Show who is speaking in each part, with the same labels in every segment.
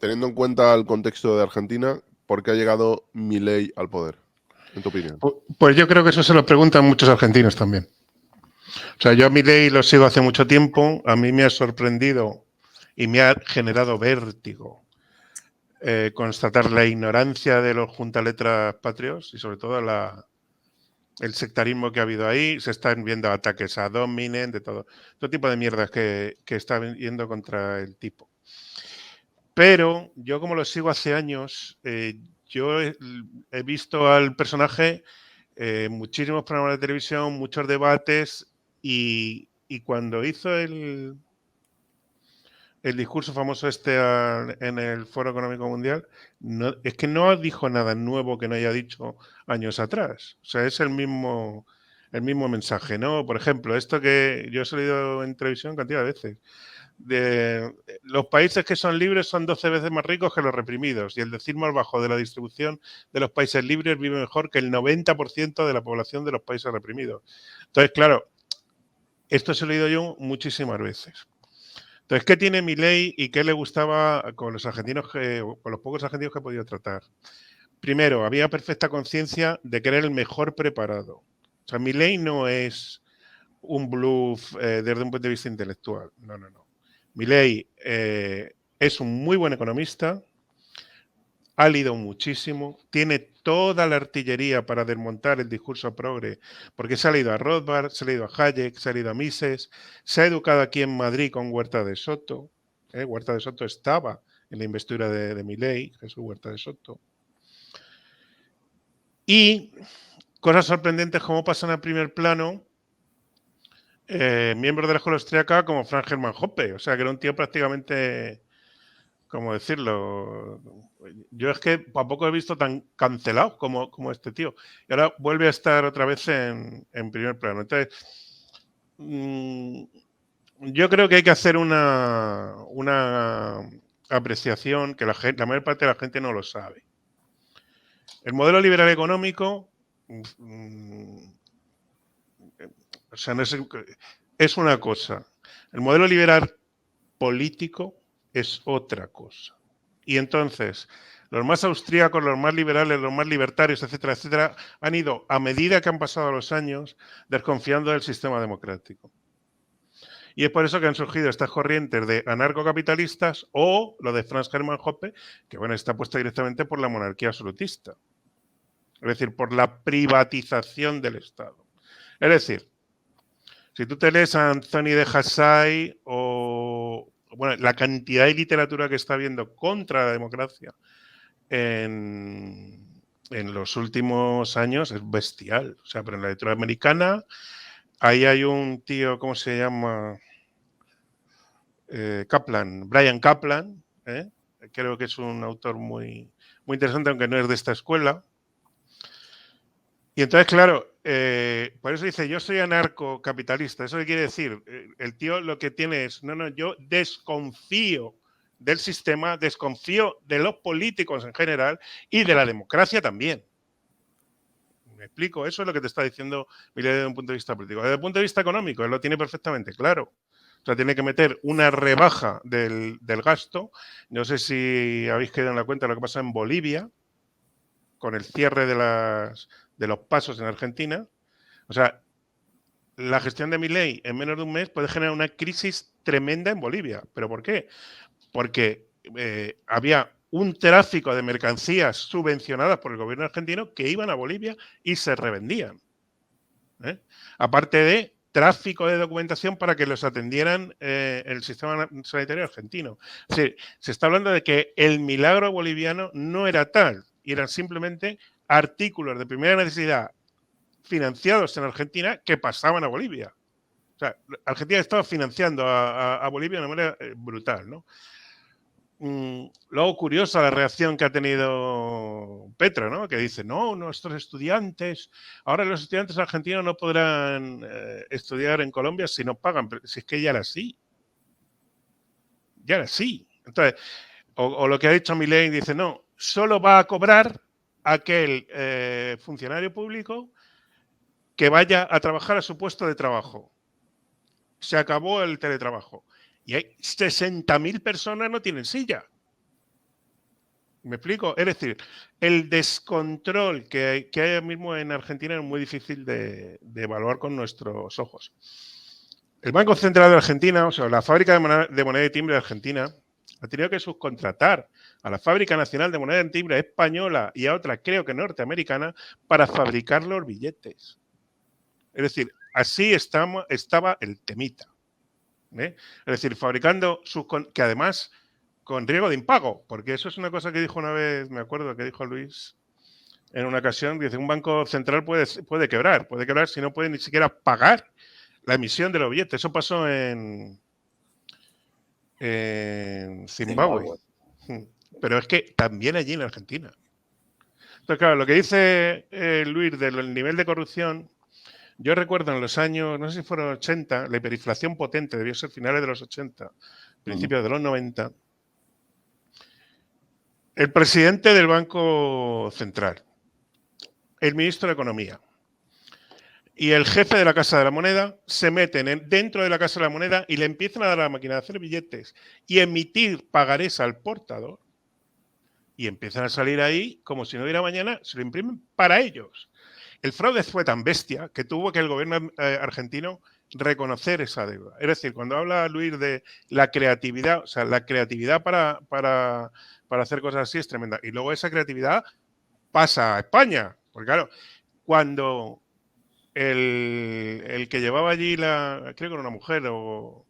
Speaker 1: teniendo en cuenta el contexto de Argentina, ¿por qué ha llegado Milei al poder, en tu opinión?
Speaker 2: Pues yo creo que eso se lo preguntan muchos argentinos también. O sea, yo a Milei lo sigo hace mucho tiempo, a mí me ha sorprendido y me ha generado vértigo constatar la ignorancia de los juntaletras patrios y sobre todo el sectarismo que ha habido ahí. Se están viendo ataques a Dominen, de todo tipo de mierdas que están yendo contra el tipo. Pero yo, como lo sigo hace años, yo he visto al personaje muchísimos programas de televisión, muchos debates y cuando hizo el discurso famoso en el Foro Económico Mundial, es que no dijo nada nuevo que no haya dicho años atrás. O sea, es el mismo mensaje, ¿no? Por ejemplo, esto que yo he salido en televisión cantidad de veces. Los países que son libres son 12 veces más ricos que los reprimidos y el decil más bajo de la distribución de los países libres vive mejor que el 90% de la población de los países reprimidos. Entonces, claro, esto se lo he oído yo muchísimas veces. Entonces, ¿qué tiene Milei y qué le gustaba con los argentinos, con los pocos argentinos que he podido tratar? Primero, había perfecta conciencia de que era el mejor preparado. O sea, Milei no es un bluff desde un punto de vista intelectual. No. Milei es un muy buen economista, ha leído muchísimo, tiene toda la artillería para desmontar el discurso progre, porque se ha leído a Rothbard, se ha leído a Hayek, se ha leído a Mises, se ha educado aquí en Madrid con Huerta de Soto. Huerta de Soto estaba en la investidura de Milei, Jesús Huerta de Soto. Y cosas sorprendentes como pasan al primer plano miembros de la escuela austríaca como Franz Hermann Hoppe, o sea, que era un tío prácticamente, ¿cómo decirlo? Yo es que tampoco he visto tan cancelado como este tío. Y ahora vuelve a estar otra vez en primer plano. Entonces, yo creo que hay que hacer una apreciación que la mayor parte de la gente no lo sabe. El modelo liberal económico, o sea, no es una cosa. El modelo liberal político es otra cosa. Y entonces, los más austríacos, los más liberales, los más libertarios, etcétera, etcétera, han ido, a medida que han pasado los años, desconfiando del sistema democrático. Y es por eso que han surgido estas corrientes de anarcocapitalistas o lo de Franz Hermann Hoppe, que bueno, está puesta directamente por la monarquía absolutista. Es decir, por la privatización del Estado. Es decir, si tú te lees a Anthony de Hassay o bueno, la cantidad de literatura que está habiendo contra la democracia en los últimos años es bestial. O sea, pero en la literatura americana, ahí hay un tío, ¿cómo se llama? Kaplan, Brian Kaplan, creo que es un autor muy, muy interesante, aunque no es de esta escuela. Y entonces, claro, por eso dice, yo soy anarcocapitalista. ¿Eso qué quiere decir? El tío lo que tiene es, yo desconfío del sistema, desconfío de los políticos en general y de la democracia también. ¿Me explico? Eso es lo que te está diciendo Milei desde un punto de vista político. Desde el punto de vista económico, él lo tiene perfectamente claro. O sea, tiene que meter una rebaja del gasto. No sé si habéis quedado en la cuenta de lo que pasa en Bolivia, con el cierre de los pasos en Argentina. O sea, la gestión de Milei en menos de un mes puede generar una crisis tremenda en Bolivia. ¿Pero por qué? Porque había un tráfico de mercancías subvencionadas por el gobierno argentino que iban a Bolivia y se revendían. Aparte de tráfico de documentación para que los atendieran el sistema sanitario argentino. Es decir, se está hablando de que el milagro boliviano no era tal, eran simplemente artículos de primera necesidad financiados en Argentina que pasaban a Bolivia. O sea, Argentina estaba financiando a Bolivia de una manera brutal, ¿no? Luego, curiosa la reacción que ha tenido Petro, ¿no? Que dice, no, nuestros estudiantes, ahora los estudiantes argentinos no podrán estudiar en Colombia si no pagan, pero si es que ya era así. Ya era así. Entonces, o lo que ha dicho Milei, dice, no, solo va a cobrar aquel funcionario público que vaya a trabajar a su puesto de trabajo. Se acabó el teletrabajo. Y hay 60.000 personas no tienen silla. ¿Me explico? Es decir, el descontrol que hay ahora mismo en Argentina es muy difícil de evaluar con nuestros ojos. El Banco Central de Argentina, o sea, la fábrica de moneda y timbre de Argentina, ha tenido que subcontratar a la Fábrica Nacional de Moneda y Timbre española y a otra, creo que norteamericana, para fabricar los billetes. Es decir, así estaba el temita. ¿Eh? Es decir, fabricando que además con riesgo de impago, porque eso es una cosa que dijo una vez, me acuerdo que dijo Luis en una ocasión, dice, un banco central puede quebrar si no puede ni siquiera pagar la emisión de los billetes. Eso pasó en Zimbabue. Pero es que también allí en Argentina. Entonces, claro, lo que dice Luis del nivel de corrupción, yo recuerdo en los años, no sé si fueron 80, la hiperinflación potente, debió ser finales de los 80, principios de los 90, el presidente del Banco Central, el ministro de Economía y el jefe de la Casa de la Moneda se meten dentro de la Casa de la Moneda y le empiezan a dar a la máquina de hacer billetes y emitir pagarés al portador y empiezan a salir ahí como si no hubiera mañana, se lo imprimen para ellos. El fraude fue tan bestia que tuvo que el gobierno argentino reconocer esa deuda. Es decir, cuando habla Luis de la creatividad, o sea, la creatividad para hacer cosas así es tremenda. Y luego esa creatividad pasa a España. Porque claro, cuando el que llevaba allí creo que era una mujer o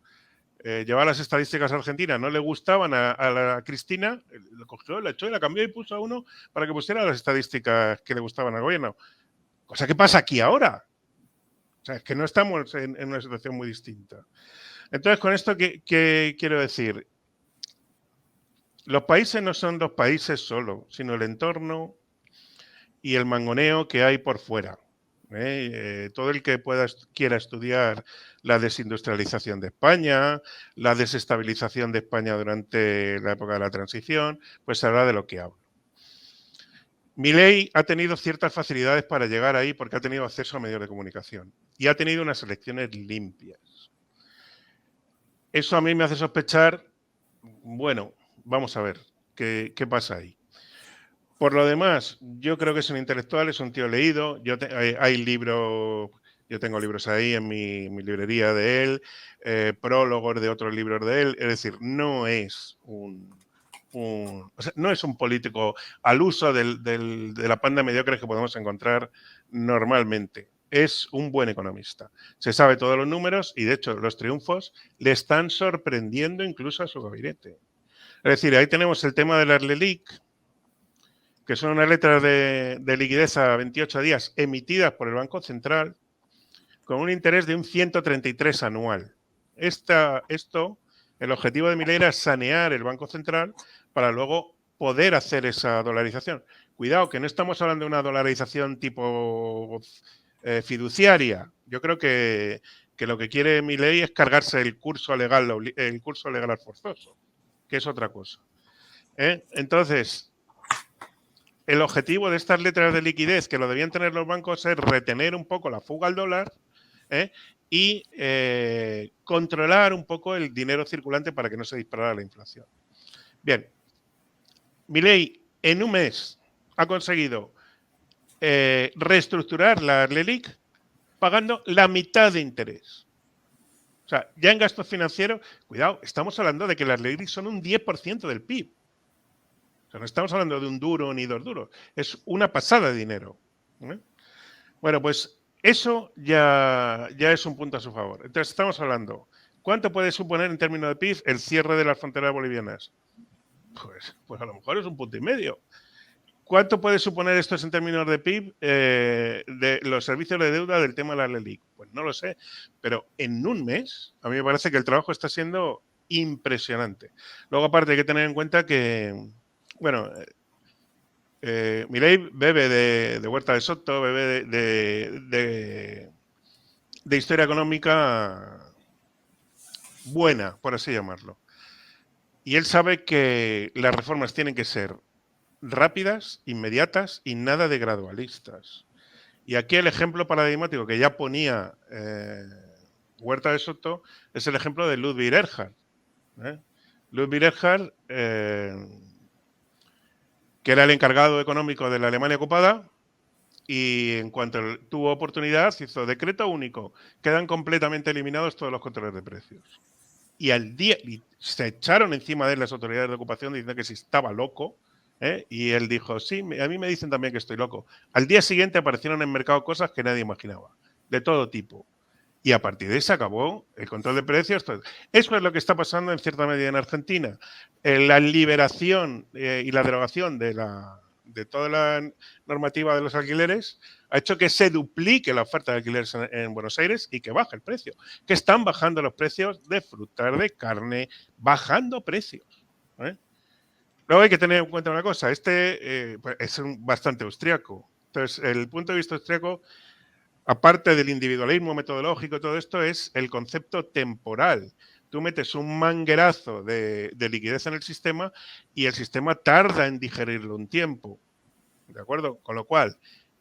Speaker 2: llevaba las estadísticas argentinas, no le gustaban a la Cristina, lo cogió, la echó y la cambió y puso a uno para que pusiera las estadísticas que le gustaban al gobierno. Cosa que pasa aquí ahora. O sea, es que no estamos en una situación muy distinta. Entonces, con esto, ¿qué quiero decir? Los países no son dos países solo, sino el entorno y el mangoneo que hay por fuera. Todo el que quiera estudiar la desindustrialización de España, la desestabilización de España durante la época de la transición, pues sabrá de lo que hablo. Milei ha tenido ciertas facilidades para llegar ahí porque ha tenido acceso a medios de comunicación y ha tenido unas elecciones limpias. Eso a mí me hace sospechar, bueno, vamos a ver qué pasa ahí. Por lo demás, yo creo que es un intelectual, es un tío leído. Hay libros, yo tengo libros ahí en mi librería de él, prólogos de otros libros de él. Es decir, no es o sea, no es un político al uso de la panda mediocre que podemos encontrar normalmente. Es un buen economista. Se sabe todos los números y, de hecho, los triunfos le están sorprendiendo incluso a su gabinete. Es decir, ahí tenemos el tema de las LELIC, que son unas letras de liquidez a 28 días emitidas por el Banco Central con un interés de un 133 anual. El objetivo de Milei era sanear el Banco Central para luego poder hacer esa dolarización. Cuidado, que no estamos hablando de una dolarización tipo fiduciaria. Yo creo que lo que quiere Milei es cargarse el curso legal al forzoso, que es otra cosa. Entonces, el objetivo de estas letras de liquidez que lo debían tener los bancos es retener un poco la fuga al dólar y controlar un poco el dinero circulante para que no se disparara la inflación. Bien, Milei en un mes ha conseguido reestructurar la LELIC pagando la mitad de interés. O sea, ya en gastos financieros, cuidado, estamos hablando de que las LELIC son un 10% del PIB. O sea, no estamos hablando de un duro ni dos duros, es una pasada de dinero. Bueno, pues eso ya es un punto a su favor. Entonces estamos hablando, ¿cuánto puede suponer en términos de PIB el cierre de las fronteras bolivianas? Pues a lo mejor es 1,5 puntos. ¿Cuánto puede suponer esto en términos de PIB de los servicios de deuda del tema de la LELIC? Pues no lo sé, pero en un mes a mí me parece que el trabajo está siendo impresionante. Luego, aparte, hay que tener en cuenta que, bueno, Milei bebe de Huerta de Soto, bebe de historia económica buena, por así llamarlo. Y él sabe que las reformas tienen que ser rápidas, inmediatas y nada de gradualistas. Y aquí el ejemplo paradigmático que ya ponía Huerta de Soto es el ejemplo de Ludwig Erhard. Ludwig Erhard que era el encargado económico de la Alemania ocupada, y en cuanto tuvo oportunidad hizo decreto único, quedan completamente eliminados todos los controles de precios. Y se echaron encima de él las autoridades de ocupación diciendo que si estaba loco, y él dijo, sí, a mí me dicen también que estoy loco. Al día siguiente aparecieron en el mercado cosas que nadie imaginaba, de todo tipo. Y a partir de ahí se acabó el control de precios. Eso es lo que está pasando en cierta medida en Argentina. La liberación y la derogación de toda la normativa de los alquileres ha hecho que se duplique la oferta de alquileres en Buenos Aires y que baje el precio. Que están bajando los precios de frutas, de carne, bajando precios. Luego hay que tener en cuenta una cosa. Pues es bastante austriaco. Entonces, el punto de vista austriaco, aparte del individualismo metodológico y todo esto, es el concepto temporal. Tú metes un manguerazo de liquidez en el sistema y el sistema tarda en digerirlo un tiempo. ¿De acuerdo? Con lo cual,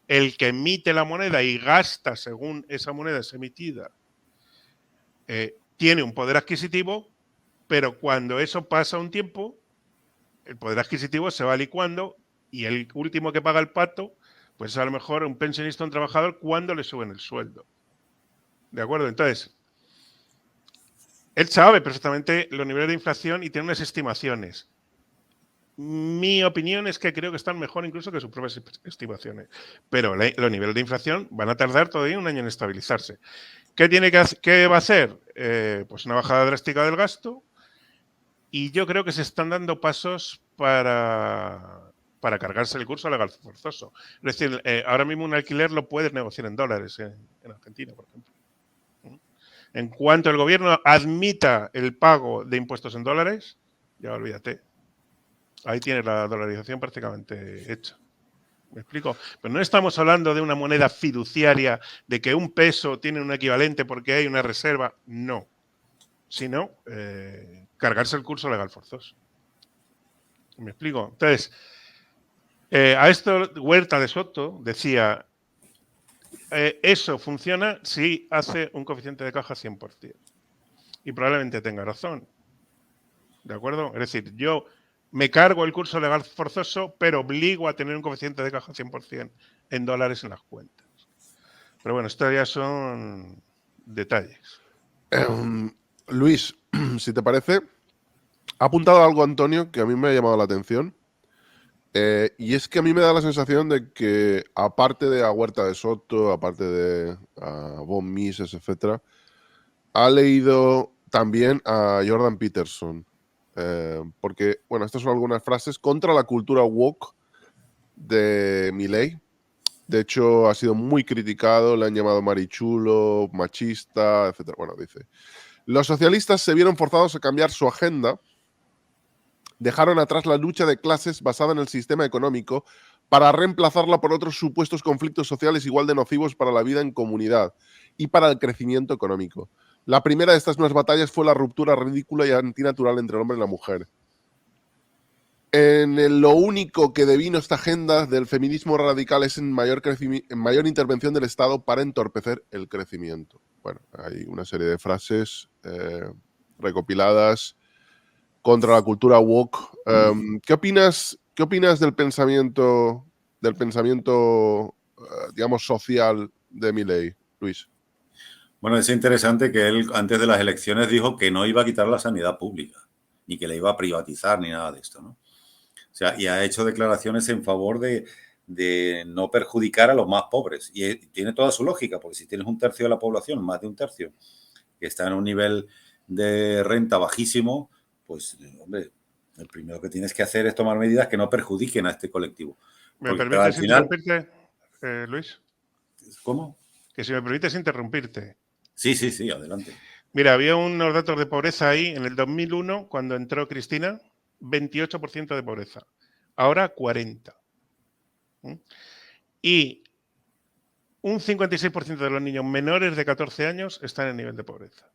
Speaker 2: el que emite la moneda y gasta según esa moneda es emitida, tiene un poder adquisitivo, pero cuando eso pasa un tiempo, el poder adquisitivo se va licuando y el último que paga el pato, pues a lo mejor un pensionista o un trabajador cuando le suben el sueldo. ¿De acuerdo? Entonces, él sabe perfectamente los niveles de inflación y tiene unas estimaciones. Mi opinión es que creo que están mejor incluso que sus propias estimaciones. Pero los niveles de inflación van a tardar todavía un año en estabilizarse. ¿Qué va a hacer? Pues una bajada drástica del gasto. Y yo creo que se están dando pasos para cargarse el curso legal forzoso. Es decir, ahora mismo un alquiler lo puedes negociar en dólares en Argentina, por ejemplo. En cuanto el gobierno admita el pago de impuestos en dólares, ya olvídate. Ahí tienes la dolarización prácticamente hecha. ¿Me explico? Pero no estamos hablando de una moneda fiduciaria, de que un peso tiene un equivalente porque hay una reserva. No. Sino cargarse el curso legal forzoso. ¿Me explico? Entonces, a esto Huerta de Soto decía, eso funciona si hace un coeficiente de caja 100%. Y probablemente tenga razón. ¿De acuerdo? Es decir, yo me cargo el curso legal forzoso, pero obligo a tener un coeficiente de caja 100% en dólares en las cuentas. Pero bueno, esto ya son detalles.
Speaker 1: Luis, si te parece, ha apuntado algo Antonio que a mí me ha llamado la atención. Y es que a mí me da la sensación de que, aparte de a Huerta de Soto, aparte de a Von Mises, etc., ha leído también a Jordan Peterson. Porque, bueno, estas son algunas frases contra la cultura woke de Milei. De hecho, ha sido muy criticado, le han llamado marichulo, machista, etc. Bueno, dice, los socialistas se vieron forzados a cambiar su agenda, dejaron atrás la lucha de clases basada en el sistema económico para reemplazarla por otros supuestos conflictos sociales igual de nocivos para la vida en comunidad y para el crecimiento económico. La primera de estas nuevas batallas fue la ruptura ridícula y antinatural entre el hombre y la mujer. Lo único que devino esta agenda del feminismo radical es en mayor intervención del Estado para entorpecer el crecimiento. Bueno, hay una serie de frases recopiladas contra la cultura woke. ¿Qué opinas del pensamiento, digamos, social de Milei, Luis?
Speaker 3: Bueno, es interesante que él antes de las elecciones dijo que no iba a quitar la sanidad pública, ni que la iba a privatizar, ni nada de esto, ¿no? O sea, y ha hecho declaraciones en favor de no perjudicar a los más pobres. Y tiene toda su lógica, porque si tienes un tercio de la población, más de un tercio, que está en un nivel de renta bajísimo, pues, hombre, el primero que tienes que hacer es tomar medidas que no perjudiquen a este colectivo.
Speaker 2: ¿Me permites interrumpirte, Luis?
Speaker 3: ¿Cómo?
Speaker 2: Que si me permites interrumpirte.
Speaker 3: Sí, adelante.
Speaker 2: Mira, había unos datos de pobreza ahí en el 2001, cuando entró Cristina, 28% de pobreza. Ahora 40%. Y un 56% de los niños menores de 14 años están en nivel de pobreza.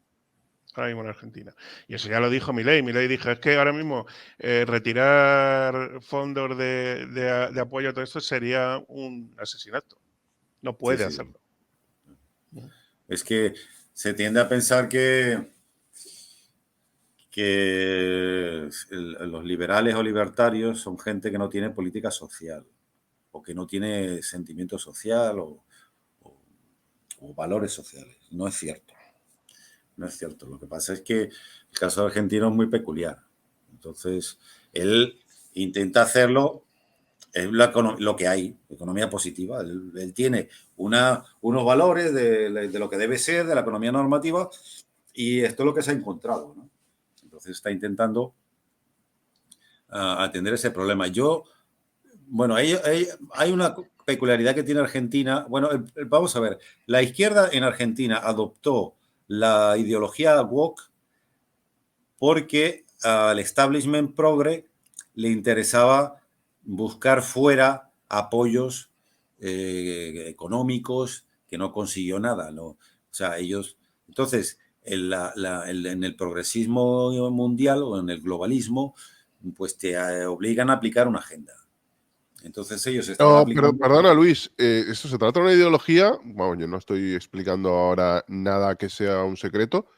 Speaker 2: Ahora mismo en Argentina. Y eso ya lo dijo Milei. Milei dijo, es que ahora mismo retirar fondos de apoyo a todo esto sería un asesinato. No puede hacerlo.
Speaker 3: Es que se tiende a pensar que que los liberales o libertarios son gente que no tiene política social o que no tiene sentimiento social o valores sociales. No es cierto. No es cierto. Lo que pasa es que el caso argentino es muy peculiar. Entonces, él intenta hacerlo, es lo que hay, economía positiva. Él tiene unos valores de lo que debe ser, de la economía normativa, y esto es lo que se ha encontrado, ¿no? Entonces está intentando atender ese problema. Bueno, hay una peculiaridad que tiene Argentina. Bueno, vamos a ver, la izquierda en Argentina adoptó la ideología woke porque al establishment progre le interesaba buscar fuera apoyos económicos que no consiguió nada, ¿no? O sea, ellos... Entonces, en el progresismo mundial o en el globalismo, pues te obligan a aplicar una agenda. Entonces ellos estaban
Speaker 1: No, pero
Speaker 3: aplicando...
Speaker 1: perdona, Luis, esto se trata de una ideología, bueno, yo no estoy explicando ahora nada que sea un secreto,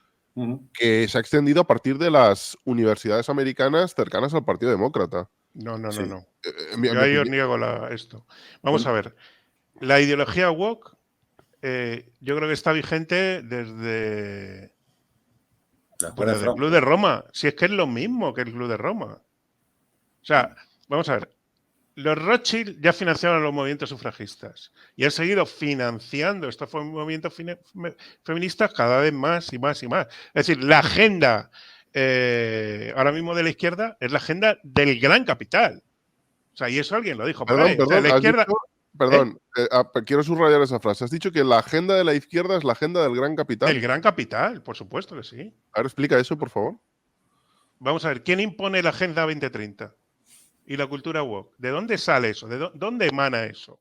Speaker 1: que se ha extendido a partir de las universidades americanas cercanas al Partido Demócrata.
Speaker 2: No, no, no,
Speaker 3: Sí.
Speaker 2: no.
Speaker 1: En mi
Speaker 2: Yo ahí os
Speaker 1: opinión.
Speaker 2: niego esto. Vamos a ver. La ideología woke, yo creo que está vigente desde
Speaker 3: Después de
Speaker 2: el Club
Speaker 3: Franco.
Speaker 2: de Roma. Si es que es lo mismo que el Club de Roma. O sea, vamos a ver. Los Rothschild ya financiaron a los movimientos sufragistas y han seguido financiando estos movimientos feministas cada vez más y más y más. Es decir, la agenda ahora mismo de la izquierda es la agenda del gran capital. O sea, y eso alguien lo dijo por ahí. O sea, la
Speaker 1: Has
Speaker 2: izquierda...
Speaker 1: dicho,
Speaker 2: ¿eh?
Speaker 1: perdón, quiero subrayar esa frase. Has dicho que la agenda de la izquierda es la agenda del gran
Speaker 2: Del
Speaker 1: capital.
Speaker 2: gran capital, por supuesto que sí.
Speaker 1: Ahora explica eso, por favor.
Speaker 2: Vamos a ver, ¿quién impone la Agenda 2030 y la cultura woke? ¿De dónde sale eso? ¿De dónde emana eso?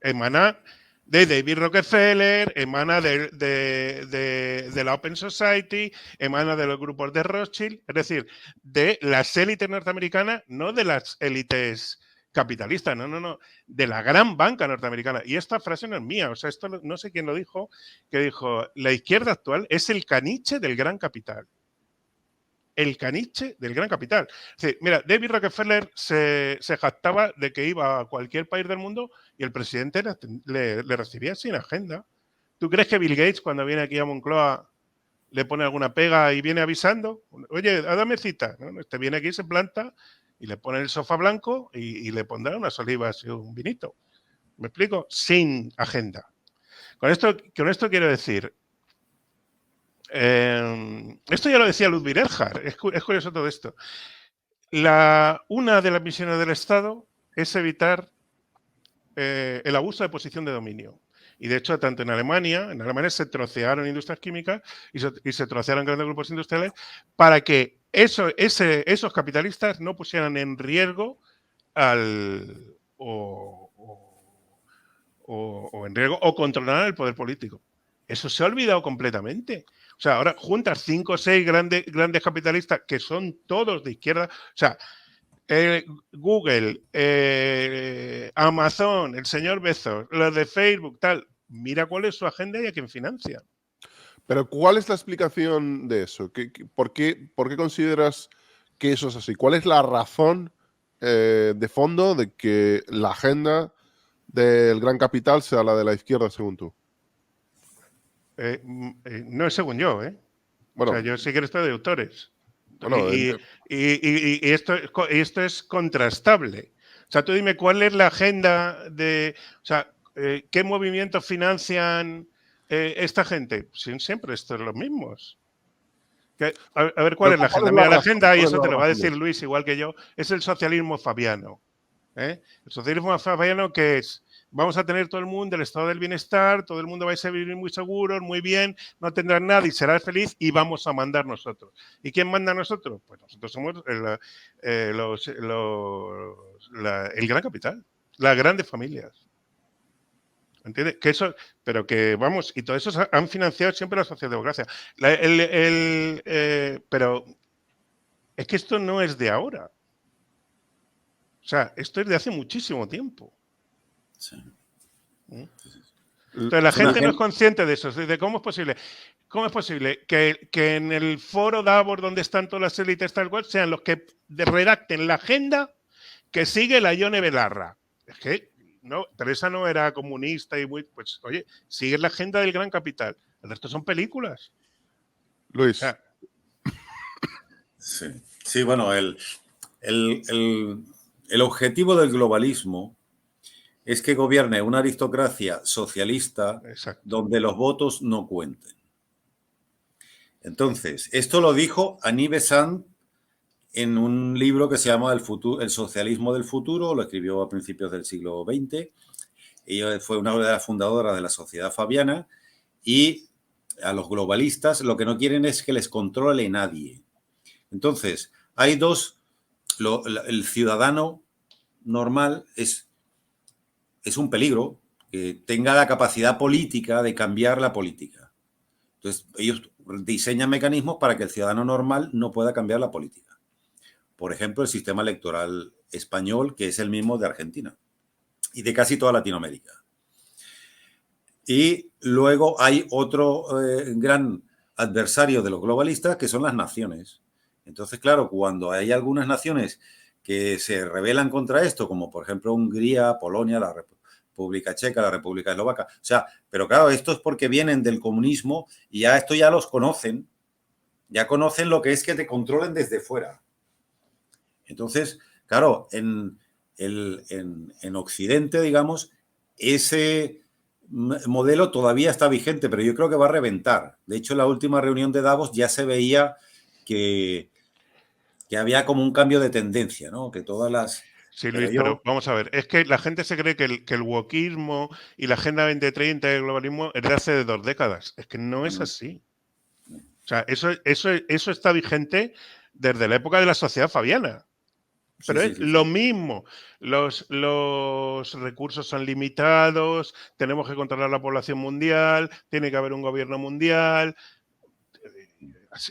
Speaker 2: Emana de David Rockefeller, emana de la Open Society, emana de los grupos de Rothschild, es decir, de las élites norteamericanas, no de las élites capitalistas, no, de la gran banca norteamericana. Y esta frase no es mía, o sea, esto no sé quién lo dijo, que dijo, la izquierda actual es el caniche del gran capital. El caniche del gran capital. Sí, mira, David Rockefeller se jactaba de que iba a cualquier país del mundo y el presidente le recibía sin agenda. ¿Tú crees que Bill Gates, cuando viene aquí a Moncloa, le pone alguna pega y viene avisando? Oye, dame cita. ¿No? Este viene aquí, se planta y le pone el sofá blanco y le pondrá unas olivas y un vinito. ¿Me explico? Sin agenda. Con esto quiero decir, esto ya lo decía Ludwig Erhard, es curioso todo esto. Una de las misiones del Estado es evitar el abuso de posición de dominio. Y de hecho, tanto en Alemania se trocearon industrias químicas y se trocearon grandes grupos industriales para que esos capitalistas no pusieran en riesgo o controlaran el poder político. Eso se ha olvidado completamente. O sea, ahora juntas 5 o 6 grandes capitalistas que son todos de izquierda. O sea, Google, Amazon, el señor Bezos, los de Facebook, tal. Mira cuál es su agenda y a quién financia.
Speaker 1: Pero ¿cuál es la explicación de eso? ¿Por qué consideras que eso es así? ¿Cuál es la razón de fondo de que la agenda del gran capital sea la de la izquierda, según tú?
Speaker 2: No es según yo, ¿eh?
Speaker 1: Bueno,
Speaker 2: o sea, yo sí que estoy de autores.
Speaker 1: bueno,
Speaker 2: Y esto es contrastable. O sea, tú dime cuál es la agenda de... O sea, ¿qué movimientos financian esta gente? Siempre estos los mismos. A ver, ¿cuál es la agenda? Mira, la agenda, y
Speaker 1: ¿Cuál es
Speaker 2: eso
Speaker 1: la
Speaker 2: te lo va a
Speaker 1: razón de
Speaker 2: decir
Speaker 1: eso?
Speaker 2: Luis igual que yo, es el socialismo fabiano. ¿eh? El socialismo fabiano que es, vamos a tener todo el mundo el estado del bienestar, todo el mundo va a vivir muy seguros, muy bien, no tendrán nada y será feliz y vamos a mandar nosotros. ¿Y quién manda a nosotros? Pues nosotros somos el gran capital, las grandes familias. ¿Entiendes? Que eso, pero que vamos, y todo eso han financiado siempre la socialdemocracia. Pero es que esto no es de ahora. O sea, esto es de hace muchísimo tiempo.
Speaker 3: Sí.
Speaker 2: ¿Mm? Entonces la
Speaker 3: Es una
Speaker 2: gente no es
Speaker 3: gente.
Speaker 2: consciente de eso, de cómo es posible que en el foro Davos donde están todas las élites tal cual sean los que redacten la agenda que sigue la Ione Belarra. Es que no, Teresa no era comunista y pues oye, sigue la agenda del gran capital. El resto son películas. O
Speaker 1: Luis,
Speaker 2: sea,
Speaker 3: Sí, sí, bueno, el- el- el objetivo del globalismo es que gobierne una aristocracia socialista
Speaker 2: exacto.
Speaker 3: donde los votos no cuenten. Entonces, esto lo dijo Annie Besant en un libro que se llama El socialismo del futuro, lo escribió a principios del siglo XX. Ella fue una de las fundadoras de la Sociedad Fabiana y a los globalistas lo que no quieren es que les controle nadie. Entonces, hay dos, el ciudadano normal es un peligro que tenga la capacidad política de cambiar la política. Entonces, ellos diseñan mecanismos para que el ciudadano normal no pueda cambiar la política. Por ejemplo, el sistema electoral español, que es el mismo de Argentina y de casi toda Latinoamérica. Y luego hay otro gran adversario de los globalistas, que son las naciones. Entonces, claro, cuando hay algunas naciones que se rebelan contra esto, como por ejemplo Hungría, Polonia, la República Checa, la República Eslovaca, o sea, pero claro, esto es porque vienen del comunismo y ya esto ya los conocen, ya conocen lo que es que te controlen desde fuera. Entonces, claro, en Occidente, digamos, ese modelo todavía está vigente, pero yo creo que va a reventar. De hecho, en la última reunión de Davos ya se veía que había como un cambio de tendencia, ¿no? Que todas las...
Speaker 2: Sí,
Speaker 3: Pero
Speaker 2: Luis,
Speaker 3: yo...
Speaker 2: pero vamos a ver, es que la gente se cree que el wokismo y la Agenda 2030 y el globalismo es de hace 2 décadas. Es que no es así. O sea, eso está vigente desde la época de la sociedad fabiana.
Speaker 3: Sí,
Speaker 2: Pero
Speaker 3: sí,
Speaker 2: es
Speaker 3: sí,
Speaker 2: lo
Speaker 3: sí.
Speaker 2: mismo. Los recursos son limitados, tenemos que controlar la población mundial, tiene que haber un gobierno mundial.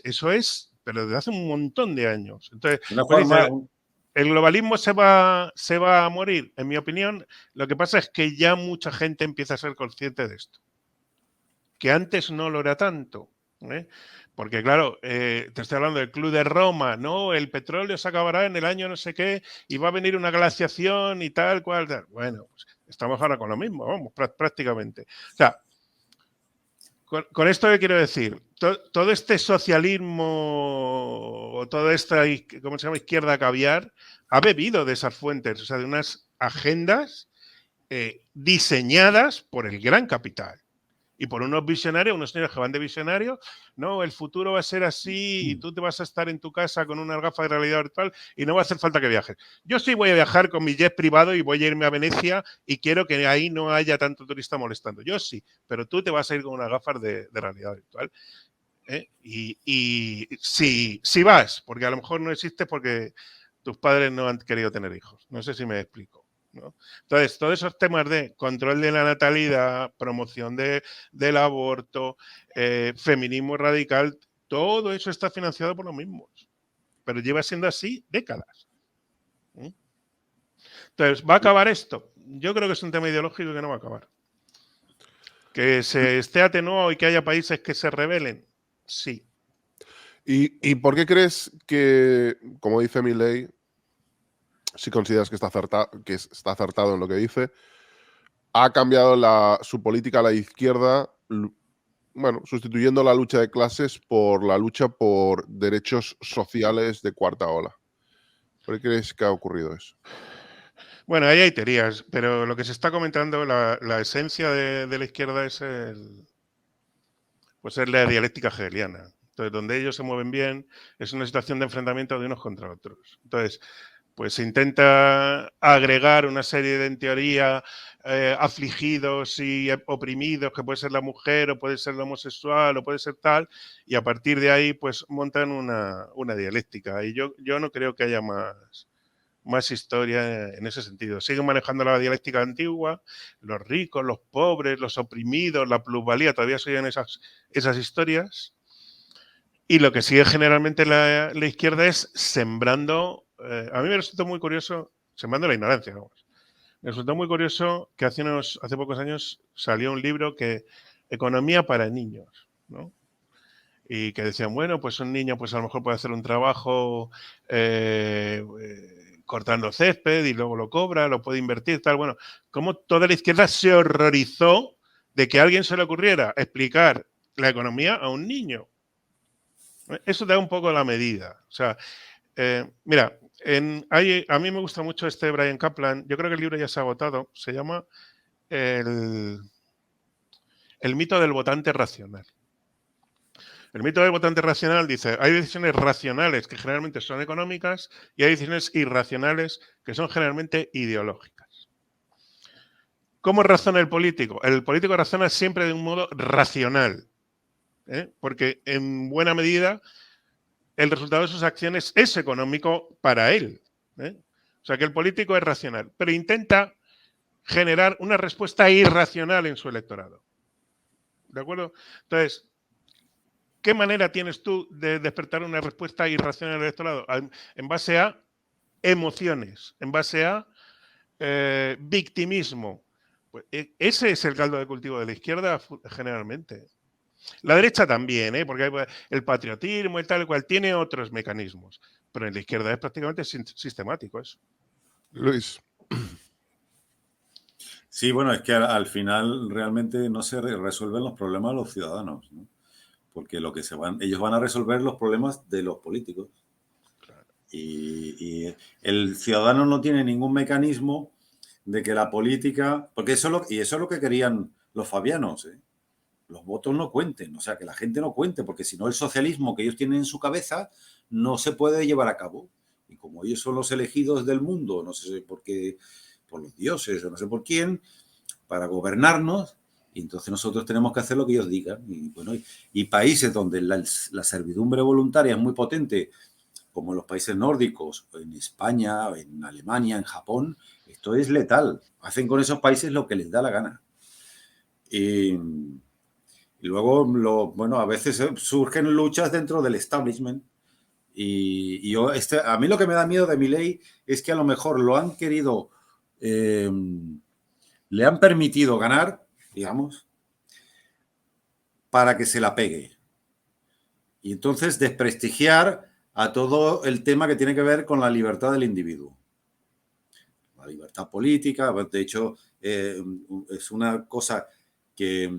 Speaker 2: Eso es, pero desde hace un montón de años. Entonces,
Speaker 3: Una
Speaker 2: pues
Speaker 3: forma...
Speaker 2: dice, ¿el globalismo se va a morir? En mi opinión, lo que pasa es que ya mucha gente empieza a ser consciente de esto. Que antes no lo era tanto. ¿Eh? Porque, claro, te estoy hablando del Club de Roma, ¿no? El petróleo se acabará en el año no sé qué y va a venir una glaciación y tal, cual, tal. Bueno, pues estamos ahora con lo mismo, vamos, prácticamente. O sea, con esto que quiero decir, todo este socialismo o toda esta, ¿cómo se llama? Izquierda caviar, ha bebido de esas fuentes, o sea, de unas agendas diseñadas por el gran capital. Y por unos visionarios, unos señores que van de visionarios, no, el futuro va a ser así y tú te vas a estar en tu casa con unas gafas de realidad virtual y no va a hacer falta que viajes. Yo sí voy a viajar con mi jet privado y voy a irme a Venecia y quiero que ahí no haya tanto turista molestando. Yo sí, pero tú te vas a ir con unas gafas de realidad virtual. ¿Eh? Y si vas, porque a lo mejor no existe porque tus padres no han querido tener hijos. No sé si me explico. ¿No? Entonces, todos esos temas de control de la natalidad, promoción del aborto, feminismo radical, todo eso está financiado por los mismos. Pero lleva siendo así décadas. ¿Eh? Entonces, ¿va a acabar esto? Yo creo que es un tema ideológico que no va a acabar. ¿Que se esté atenuado y que haya países que se rebelen? Sí.
Speaker 1: ¿Y por qué crees que, como dice Milei, si consideras que está acertado en lo que dice, ha cambiado su política a la izquierda, bueno, sustituyendo la lucha de clases por la lucha por derechos sociales de cuarta ola? ¿Por qué crees que ha ocurrido eso?
Speaker 2: Bueno, ahí hay teorías, pero lo que se está comentando, la esencia de la izquierda pues es la dialéctica hegeliana. Entonces, donde ellos se mueven bien, es una situación de enfrentamiento de unos contra otros. Entonces, pues se intenta agregar una serie de, en teoría, afligidos y oprimidos, que puede ser la mujer, o puede ser la homosexual, o puede ser tal, y a partir de ahí, pues montan una dialéctica. Y yo no creo que haya más historia en ese sentido. Siguen manejando la dialéctica antigua, los ricos, los pobres, los oprimidos, la plusvalía, todavía siguen esas historias. Y lo que sigue generalmente la izquierda es sembrando, a mí me resulta muy curioso, sembrando la ignorancia, vamos. Me resultó muy curioso que hace pocos años salió un libro que Economía para niños, ¿no? Y que decían, bueno, pues un niño pues a lo mejor puede hacer un trabajo cortando césped y luego lo cobra, lo puede invertir, tal. Bueno, como toda la izquierda se horrorizó de que a alguien se le ocurriera explicar la economía a un niño. Eso da un poco la medida. O sea, mira, a mí me gusta mucho este Bryan Caplan. Yo creo que el libro ya se ha agotado. Se llama El mito del votante racional. El mito del votante racional dice, hay decisiones racionales que generalmente son económicas y hay decisiones irracionales que son generalmente ideológicas. ¿Cómo razona el político? El político razona siempre de un modo racional, porque en buena medida el resultado de sus acciones es económico para él. O sea que el político es racional, pero intenta generar una respuesta irracional en su electorado. ¿De acuerdo? Entonces, ¿qué manera tienes tú de despertar una respuesta irracional al electorado? En base a emociones, en base a victimismo. Pues ese es el caldo de cultivo de la izquierda generalmente. La derecha también, porque hay el patriotismo y tal cual, tiene otros mecanismos. Pero en la izquierda es prácticamente sistemático eso.
Speaker 1: Luis.
Speaker 3: Sí, bueno, es que al final realmente no se resuelven los problemas de los ciudadanos, ¿no? Porque ellos van a resolver los problemas de los políticos.
Speaker 2: Claro.
Speaker 3: Y el ciudadano no tiene ningún mecanismo de que la política, porque eso es lo que querían los fabianos, ¿eh? Los votos no cuenten, o sea, que la gente no cuente, porque si no el socialismo que ellos tienen en su cabeza no se puede llevar a cabo. Y como ellos son los elegidos del mundo, no sé por qué, por los dioses o no sé por quién, para gobernarnos, y entonces nosotros tenemos que hacer lo que ellos digan. Y, bueno, y países donde la servidumbre voluntaria es muy potente, como en los países nórdicos, en España, en Alemania, en Japón, esto es letal. Hacen con esos países lo que les da la gana. Y luego, bueno, a veces surgen luchas dentro del establishment. Y a mí lo que me da miedo de Milei es que a lo mejor lo han querido, le han permitido ganar, digamos, para que se la pegue. Y entonces desprestigiar a todo el tema que tiene que ver con la libertad del individuo. La libertad política, de hecho, es una cosa que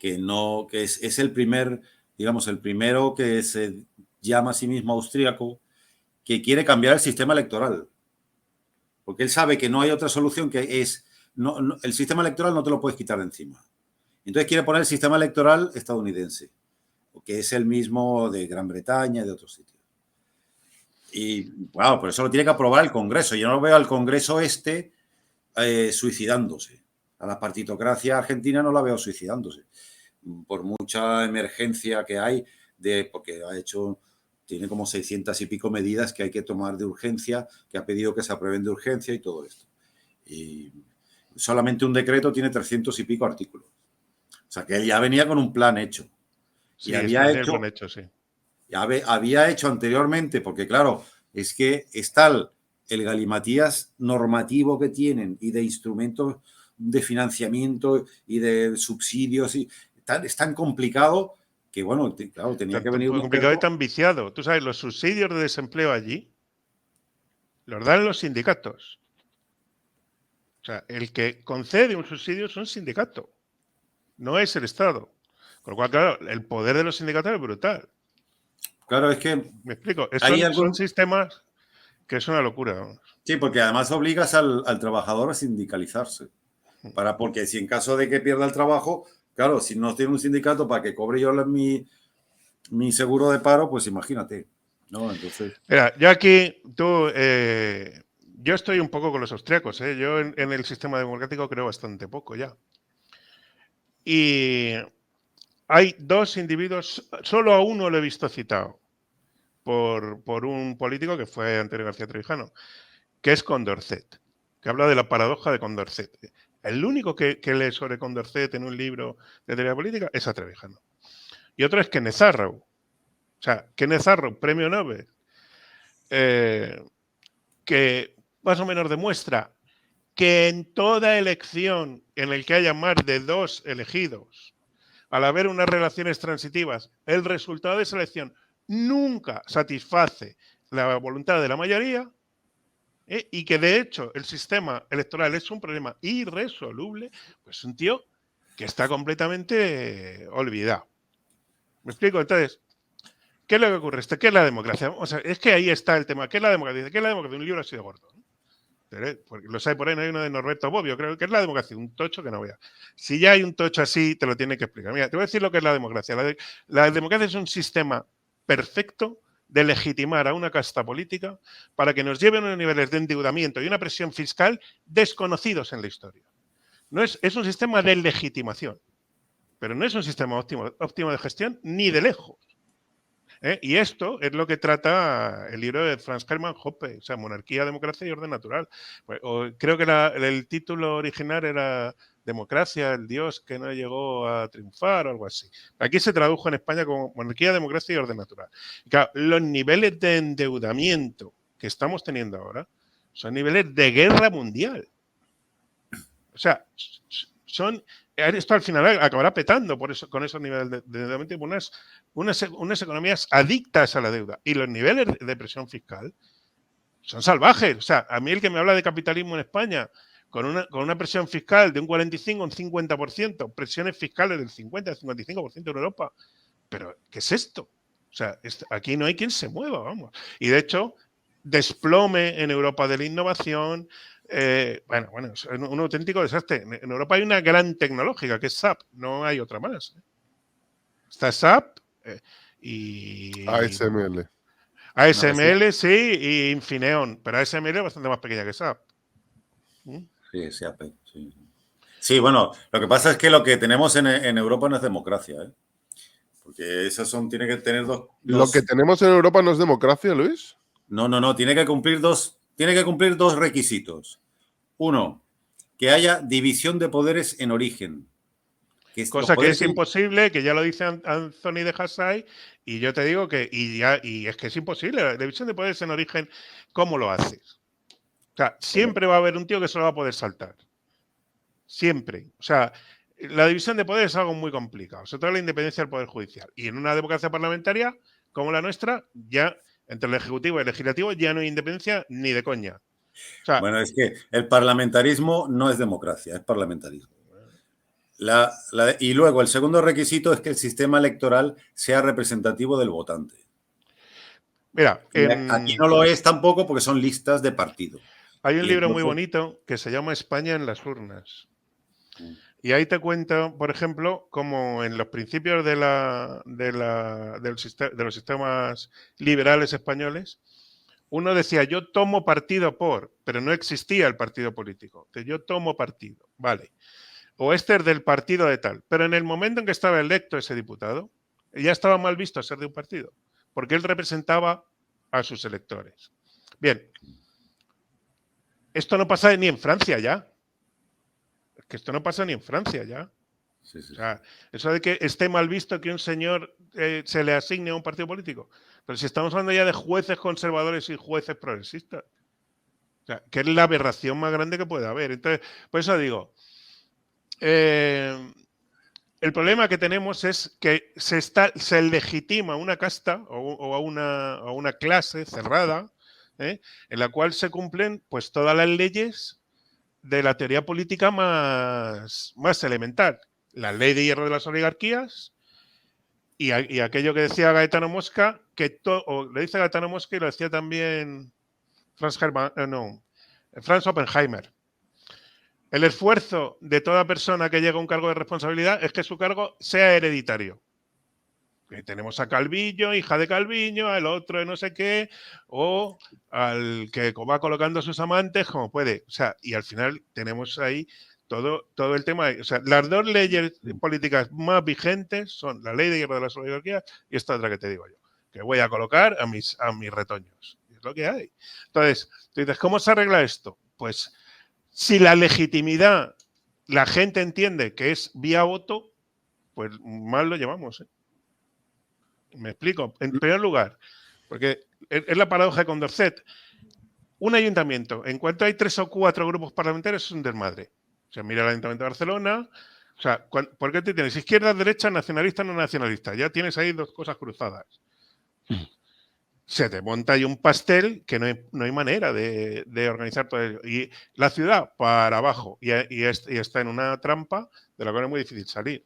Speaker 3: es el primer, digamos, el primero que se llama a sí mismo austríaco, que quiere cambiar el sistema electoral. Porque él sabe que no hay otra solución que es, el sistema electoral no te lo puedes quitar de encima. Entonces quiere poner el sistema electoral estadounidense, que es el mismo de Gran Bretaña y de otros sitios. Y, bueno, por eso lo tiene que aprobar el Congreso. Yo no veo al Congreso suicidándose. A la partitocracia argentina no la veo suicidándose. Por mucha emergencia que hay, porque tiene como 600 y pico medidas que hay que tomar de urgencia, que ha pedido que se aprueben de urgencia y todo esto. Y solamente un decreto tiene 300 y pico artículos. O sea, que él ya venía con un plan hecho.
Speaker 2: Sí,
Speaker 3: y había hecho anteriormente, porque claro, es que está el galimatías normativo que tienen y de instrumentos de financiamiento y de subsidios, y es tan complicado que, bueno, claro, tenía que venir un
Speaker 2: complicado y tan viciado. Tú sabes, los subsidios de desempleo allí los dan los sindicatos. O sea, el que concede un subsidio es un sindicato, no es el Estado. Con lo cual, claro, el poder de los sindicatos es brutal.
Speaker 3: Claro, es que...
Speaker 2: ¿Me explico?
Speaker 3: Son
Speaker 2: sistemas que es una locura. Vamos.
Speaker 3: Sí, porque además obligas al trabajador a sindicalizarse. Porque si en caso de que pierda el trabajo, claro, si no tiene un sindicato para que cobre yo mi seguro de paro, pues imagínate, ¿no? Entonces...
Speaker 2: Mira, yo aquí, yo estoy un poco con los austriacos, ¿eh? Yo en el sistema democrático creo bastante poco ya. Y hay dos individuos, solo a uno lo he visto citado por un político que fue Antonio García Trevijano, que es Condorcet, que habla de la paradoja de Condorcet. El único que lee sobre Condorcet en un libro de teoría política es a Trevijano. Y otro es Kenneth Arrow. O sea, Kenneth Arrow, premio Nobel, que más o menos demuestra que en toda elección en el que haya más de 2 elegidos, al haber unas relaciones transitivas, el resultado de esa elección nunca satisface la voluntad de la mayoría, y que de hecho el sistema electoral es un problema irresoluble, pues un tío que está completamente olvidado. ¿Me explico? Entonces, ¿qué es lo que ocurre? ¿Qué es la democracia? O sea, es que ahí está el tema. ¿Qué es la democracia? ¿Qué es la democracia? Un libro así de gordo. Porque lo sabe por ahí, no hay uno de Norberto Bobbio, creo que es la democracia, un tocho que no vea. Si ya hay un tocho así, te lo tiene que explicar. Mira, te voy a decir lo que es la democracia. La democracia es un sistema perfecto de legitimar a una casta política para que nos lleve a unos niveles de endeudamiento y una presión fiscal desconocidos en la historia. No es un sistema de legitimación, pero no es un sistema óptimo de gestión ni de lejos. Y esto es lo que trata el libro de Franz Hermann Hoppe, o sea, Monarquía, Democracia y Orden Natural. Pues, creo que el título original era Democracia, el Dios que no llegó a triunfar o algo así. Aquí se tradujo en España como Monarquía, Democracia y Orden Natural. Y claro, los niveles de endeudamiento que estamos teniendo ahora son niveles de guerra mundial. O sea, esto al final acabará petando por eso, con esos niveles de endeudamiento y unas economías adictas a la deuda. Y los niveles de presión fiscal son salvajes. O sea, a mí el que me habla de capitalismo en España con una presión fiscal de un 45 o un 50%, presiones fiscales del 50 al 55% en Europa. Pero, ¿qué es esto? O sea, aquí no hay quien se mueva, vamos. Y de hecho, desplome en Europa de la innovación. Bueno, es un auténtico desastre. En Europa hay una gran tecnológica que es SAP, no hay otra más. Está SAP y
Speaker 1: ASML.
Speaker 2: ASML, sí, y Infineon, pero ASML es bastante más pequeña que SAP.
Speaker 3: Sí, SAP, sí. Sí, bueno, lo que pasa es que lo que tenemos en Europa no es democracia, ¿eh? Porque esas tiene que tener dos.
Speaker 1: ¿Lo que tenemos en Europa no es democracia, Luis?
Speaker 3: No, tiene que cumplir dos requisitos. Uno, que haya división de poderes en origen.
Speaker 2: Cosa que es imposible, que ya lo dice Anthony de Hassay, y yo te digo que y es que es imposible. La división de poderes en origen, ¿cómo lo haces? O sea, siempre va a haber un tío que se lo va a poder saltar. Siempre. O sea, la división de poderes es algo muy complicado, sobre todo la independencia del Poder Judicial. Y en una democracia parlamentaria como la nuestra, ya entre el Ejecutivo y el Legislativo ya no hay independencia ni de coña. O sea,
Speaker 3: bueno, es que el parlamentarismo no es democracia, es parlamentarismo. Y luego el segundo requisito es que el sistema electoral sea representativo del votante.
Speaker 2: Mira,
Speaker 3: aquí no lo es tampoco porque son listas de partido.
Speaker 2: Hay un libro muy bonito que se llama España en las urnas. Y ahí te cuento, por ejemplo, como en los principios de los sistemas liberales españoles, uno decía, yo tomo partido por, pero no existía el partido político. Yo tomo partido, vale. O este es del partido de tal. Pero en el momento en que estaba electo ese diputado, ya estaba mal visto ser de un partido, porque él representaba a sus electores. Bien, esto no pasa ni en Francia ya. Es que esto no pasa ni en Francia ya.
Speaker 3: Sí.
Speaker 2: O sea, eso de que esté mal visto que un señor se le asigne a un partido político. Pero si estamos hablando ya de jueces conservadores y jueces progresistas. O sea, que es la aberración más grande que puede haber. Entonces, por eso digo, el problema que tenemos es que se legitima una casta o a una clase cerrada, en la cual se cumplen pues todas las leyes de la teoría política más elemental. La ley de hierro de las oligarquías y aquello que decía Gaetano Mosca, le dice Gaetano Mosca y lo decía también Franz Oppenheimer. El esfuerzo de toda persona que llega a un cargo de responsabilidad es que su cargo sea hereditario. Que tenemos a Calviño, hija de Calviño, al otro de no sé qué, o al que va colocando a sus amantes como puede. O sea, y al final tenemos ahí todo el tema. O sea, las dos leyes políticas más vigentes son la ley de hierro de las oligarquías y esta otra que te digo yo, que voy a colocar a mis retoños. Es lo que hay. Entonces, tú dices, ¿cómo se arregla esto? Pues si la legitimidad la gente entiende que es vía voto, pues mal lo llevamos. Me explico. En primer lugar, porque es la paradoja de Condorcet. un ayuntamiento, en cuanto hay 3 o 4 grupos parlamentarios, es un desmadre. O sea, mira el Ayuntamiento de Barcelona. O sea, ¿por qué te tienes izquierda, derecha, nacionalista, no nacionalista? Ya tienes ahí 2 cosas cruzadas. Se te monta ahí un pastel que no hay manera de organizar todo ello. Y la ciudad para abajo y está en una trampa de la cual es muy difícil salir.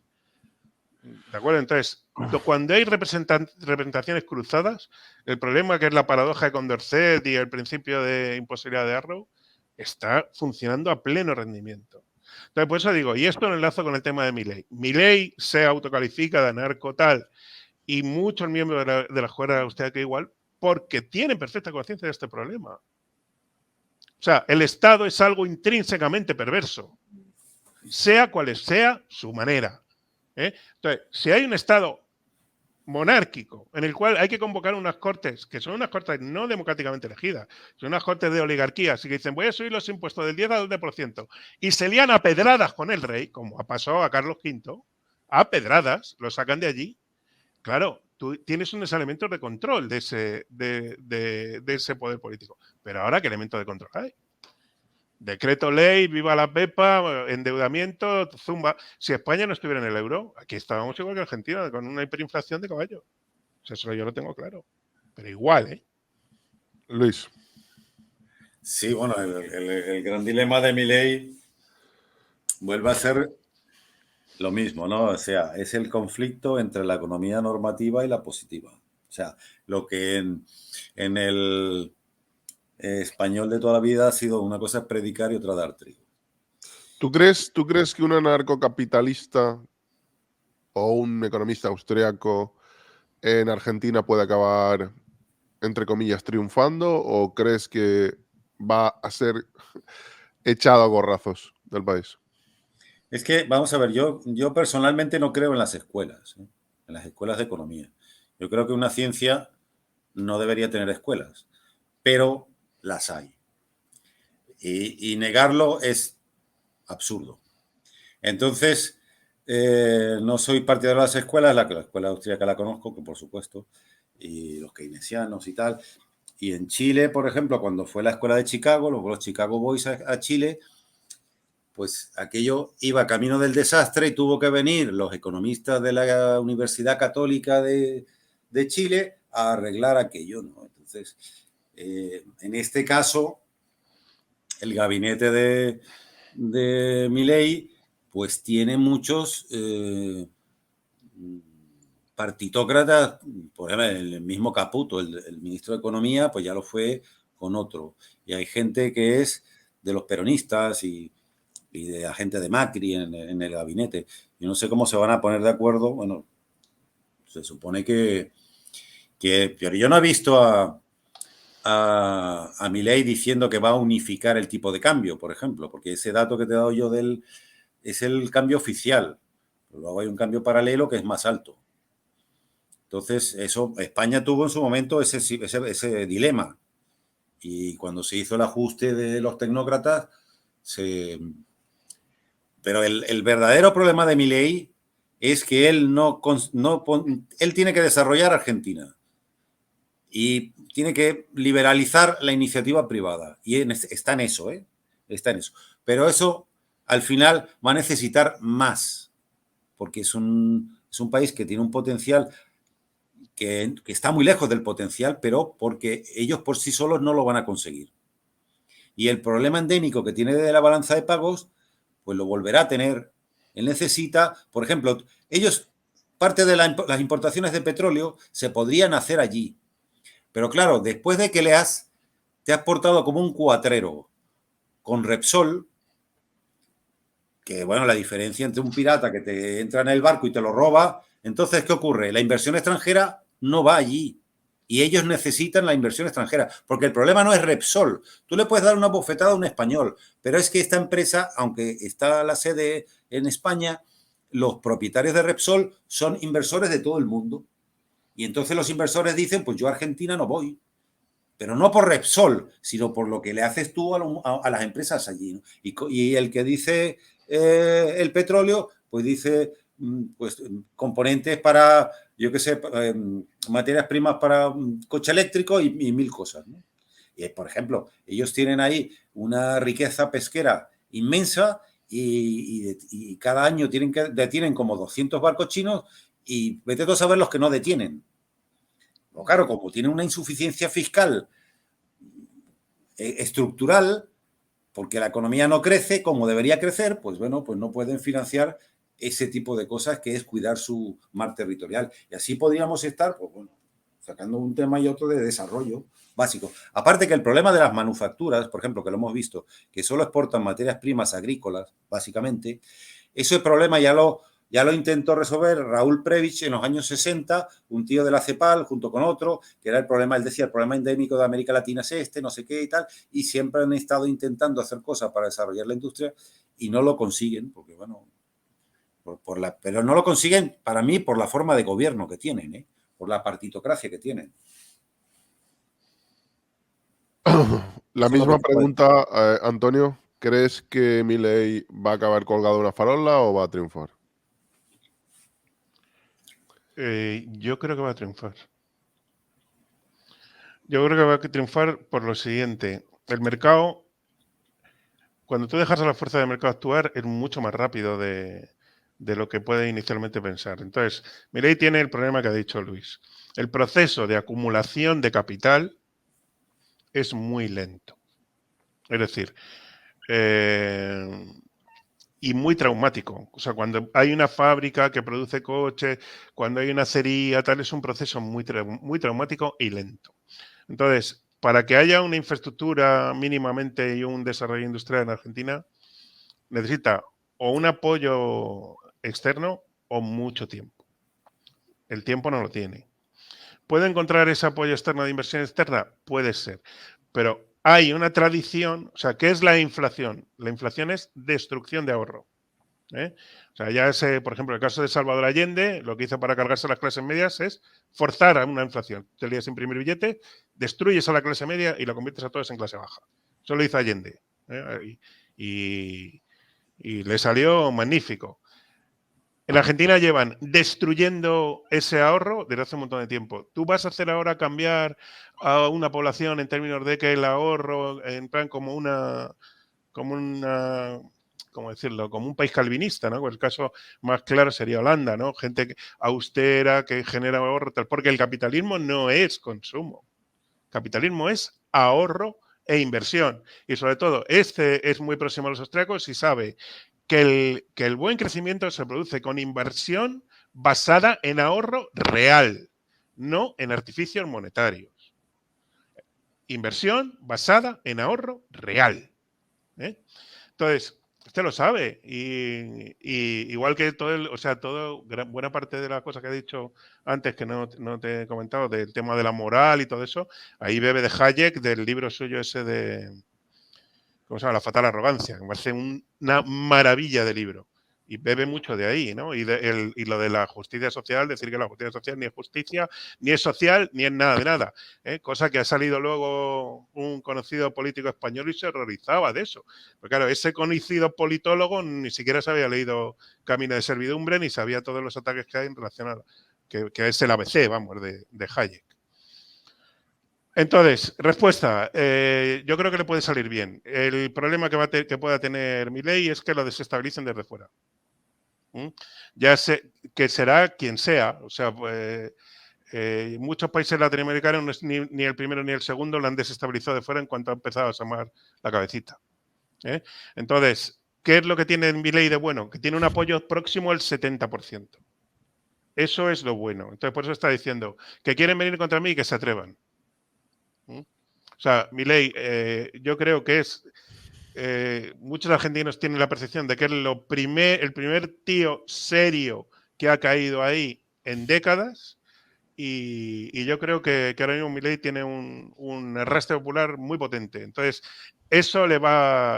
Speaker 2: ¿De acuerdo? Entonces, cuando hay representaciones cruzadas, el problema que es la paradoja de Condorcet y el principio de imposibilidad de Arrow está funcionando a pleno rendimiento. Entonces, por eso digo, y esto lo enlazo con el tema de Milei. Milei se autocalifica de anarco tal y muchos miembros de la escuela de austeridad que igual, porque tienen perfecta conciencia de este problema. O sea, el Estado es algo intrínsecamente perverso, sea cual sea su manera. Entonces, si hay un Estado monárquico en el cual hay que convocar unas cortes, que son unas cortes no democráticamente elegidas, son unas cortes de oligarquías, y que dicen, voy a subir los impuestos del 10 al 12%, y se lían a pedradas con el rey, como ha pasado a Carlos V, a pedradas, lo sacan de allí. Claro, tú tienes unos elementos de control de ese poder político. Pero ahora, ¿qué elementos de control hay? Decreto ley, viva la Pepa, endeudamiento, zumba. Si España no estuviera en el euro, aquí estábamos igual que Argentina, con una hiperinflación de caballo. O sea, eso yo lo tengo claro. Pero igual, ¿eh?
Speaker 1: Luis.
Speaker 3: Sí, bueno, el gran dilema de Milei vuelve a ser lo mismo, ¿no? O sea, es el conflicto entre la economía normativa y la positiva. O sea, lo que en el español de toda la vida ha sido una cosa es predicar y otra dar trigo.
Speaker 1: ¿Tú crees que un anarcocapitalista o un economista austriaco en Argentina puede acabar, entre comillas, triunfando? ¿O crees que va a ser echado a gorrazos del país?
Speaker 3: Es que, vamos a ver, yo personalmente no creo en las escuelas, ¿eh? En las escuelas de economía. Yo creo que una ciencia no debería tener escuelas, pero las hay. Y negarlo es absurdo. Entonces, no soy partidario de las escuelas, la escuela austríaca la conozco, que por supuesto, y los keynesianos y tal. Y en Chile, por ejemplo, cuando fue la escuela de Chicago, los Chicago Boys a Chile, pues aquello iba camino del desastre y tuvo que venir los economistas de la Universidad Católica de Chile a arreglar aquello, ¿no? Entonces, en este caso, el gabinete de Milei, pues tiene muchos partitócratas, por ejemplo, el mismo Caputo, el ministro de Economía, pues ya lo fue con otro. Y hay gente que es de los peronistas y de la gente de Macri en el gabinete. Yo no sé cómo se van a poner de acuerdo. Bueno, se supone que pero yo no he visto a Milei diciendo que va a unificar el tipo de cambio, por ejemplo, porque ese dato que te he dado yo es el cambio oficial. Pero luego hay un cambio paralelo que es más alto. Entonces, eso, España tuvo en su momento ese dilema. Y cuando se hizo el ajuste de los tecnócratas, pero el verdadero problema de Milei es que él él tiene que desarrollar Argentina y tiene que liberalizar la iniciativa privada. Y está en eso, ¿eh? Está en eso. Pero eso, al final, va a necesitar más, porque es un país que tiene un potencial que está muy lejos del potencial, pero porque ellos por sí solos no lo van a conseguir. Y el problema endémico que tiene de la balanza de pagos, pues lo volverá a tener. Él necesita, por ejemplo, parte de las importaciones de petróleo se podrían hacer allí. Pero claro, después de que te has portado como un cuatrero con Repsol, que bueno, la diferencia entre un pirata que te entra en el barco y te lo roba, entonces, ¿qué ocurre? La inversión extranjera no va allí. Y ellos necesitan la inversión extranjera, porque el problema no es Repsol. Tú le puedes dar una bofetada a un español, pero es que esta empresa, aunque está la sede en España, los propietarios de Repsol son inversores de todo el mundo. Y entonces los inversores dicen, pues yo a Argentina no voy. Pero no por Repsol, sino por lo que le haces tú a las empresas allí, ¿no? Y el que dice el petróleo, pues dice pues componentes para, yo qué sé, materias primas para coche eléctrico y mil cosas, ¿no? Por ejemplo, ellos tienen ahí una riqueza pesquera inmensa y cada año detienen como 200 barcos chinos y vete tú a saber los que no detienen. Pero claro, como tienen una insuficiencia fiscal estructural, porque la economía no crece como debería crecer, pues bueno, pues no pueden financiar ese tipo de cosas que es cuidar su mar territorial. Y así podríamos estar, pues bueno, sacando un tema y otro de desarrollo básico. Aparte que el problema de las manufacturas, por ejemplo, que lo hemos visto, que solo exportan materias primas agrícolas, básicamente, ese problema ya lo intentó resolver Raúl Prebisch en los años 60, un tío de la CEPAL junto con otro, que era el problema, él decía, el problema endémico de América Latina es este, no sé qué y tal, y siempre han estado intentando hacer cosas para desarrollar la industria y no lo consiguen, porque bueno, pero no lo consiguen para mí por la forma de gobierno que tienen, por la partitocracia que tienen.
Speaker 1: La
Speaker 3: Eso es lo
Speaker 1: misma
Speaker 3: que te puedo decir.
Speaker 1: pregunta, Antonio. ¿Crees que Milei va a acabar colgado de una farola o va a triunfar?
Speaker 2: Yo creo que va a triunfar. Yo creo que va a triunfar por lo siguiente. El mercado, cuando tú dejas a la fuerza del mercado actuar, es mucho más rápido de lo que puede inicialmente pensar. Entonces, Milei tiene el problema que ha dicho Luis. El proceso de acumulación de capital es muy lento. Es decir, y muy traumático. O sea, cuando hay una fábrica que produce coches, cuando hay una acería, tal, es un proceso muy traumático y lento. Entonces, para que haya una infraestructura mínimamente y un desarrollo industrial en Argentina, necesita o un apoyo externo o mucho tiempo. El tiempo no lo tiene. ¿Puede encontrar ese apoyo externo de inversión externa? Puede ser. Pero hay una tradición, o sea, ¿qué es la inflación? La inflación es destrucción de ahorro. O sea, ya ese, por ejemplo, el caso de Salvador Allende, lo que hizo para cargarse a las clases medias es forzar a una inflación. Te lías a imprimir billete, destruyes a la clase media y la conviertes a todos en clase baja. Eso lo hizo Allende. Y le salió magnífico. En Argentina llevan destruyendo ese ahorro desde hace un montón de tiempo. ¿Tú vas a hacer ahora cambiar a una población en términos de que el ahorro, en plan como una, ¿cómo decirlo? Como un país calvinista, ¿no? El caso más claro sería Holanda, ¿no? Gente austera que genera ahorro, tal, porque el capitalismo no es consumo. El capitalismo es ahorro e inversión. Y sobre todo, este es muy próximo a los austríacos y sabe que el buen crecimiento se produce con inversión basada en ahorro real, no en artificios monetarios. Inversión basada en ahorro real. Entonces, usted lo sabe. Y igual que buena parte de las cosas que he dicho antes, que no te he comentado, del tema de la moral y todo eso, ahí bebe de Hayek, del libro suyo ese de, ¿cómo se llama? La fatal arrogancia, que me parece una maravilla de libro. Y bebe mucho de ahí, ¿no? Y lo de la justicia social, decir que la justicia social ni es justicia, ni es social, ni es nada de nada. Cosa que ha salido luego un conocido político español y se horrorizaba de eso. Pero claro, ese conocido politólogo ni siquiera se había leído Camino de Servidumbre, ni sabía todos los ataques que hay en relación a que es el ABC, vamos, de Hayek. Entonces, respuesta. Yo creo que le puede salir bien. El problema que pueda tener Milei es que lo desestabilicen desde fuera. Ya sé que será quien sea. O sea, muchos países latinoamericanos, ni el primero ni el segundo, lo han desestabilizado de fuera en cuanto ha empezado a asomar la cabecita. Entonces, ¿qué es lo que tiene Milei de bueno? Que tiene un apoyo próximo al 70%. Eso es lo bueno. Entonces, por eso está diciendo que quieren venir contra mí y que se atrevan. O sea, Milei, yo creo que es. Muchos argentinos tienen la percepción de que es el primer tío serio que ha caído ahí en décadas. Y yo creo que ahora mismo Milei tiene un arrastre popular muy potente. Entonces, eso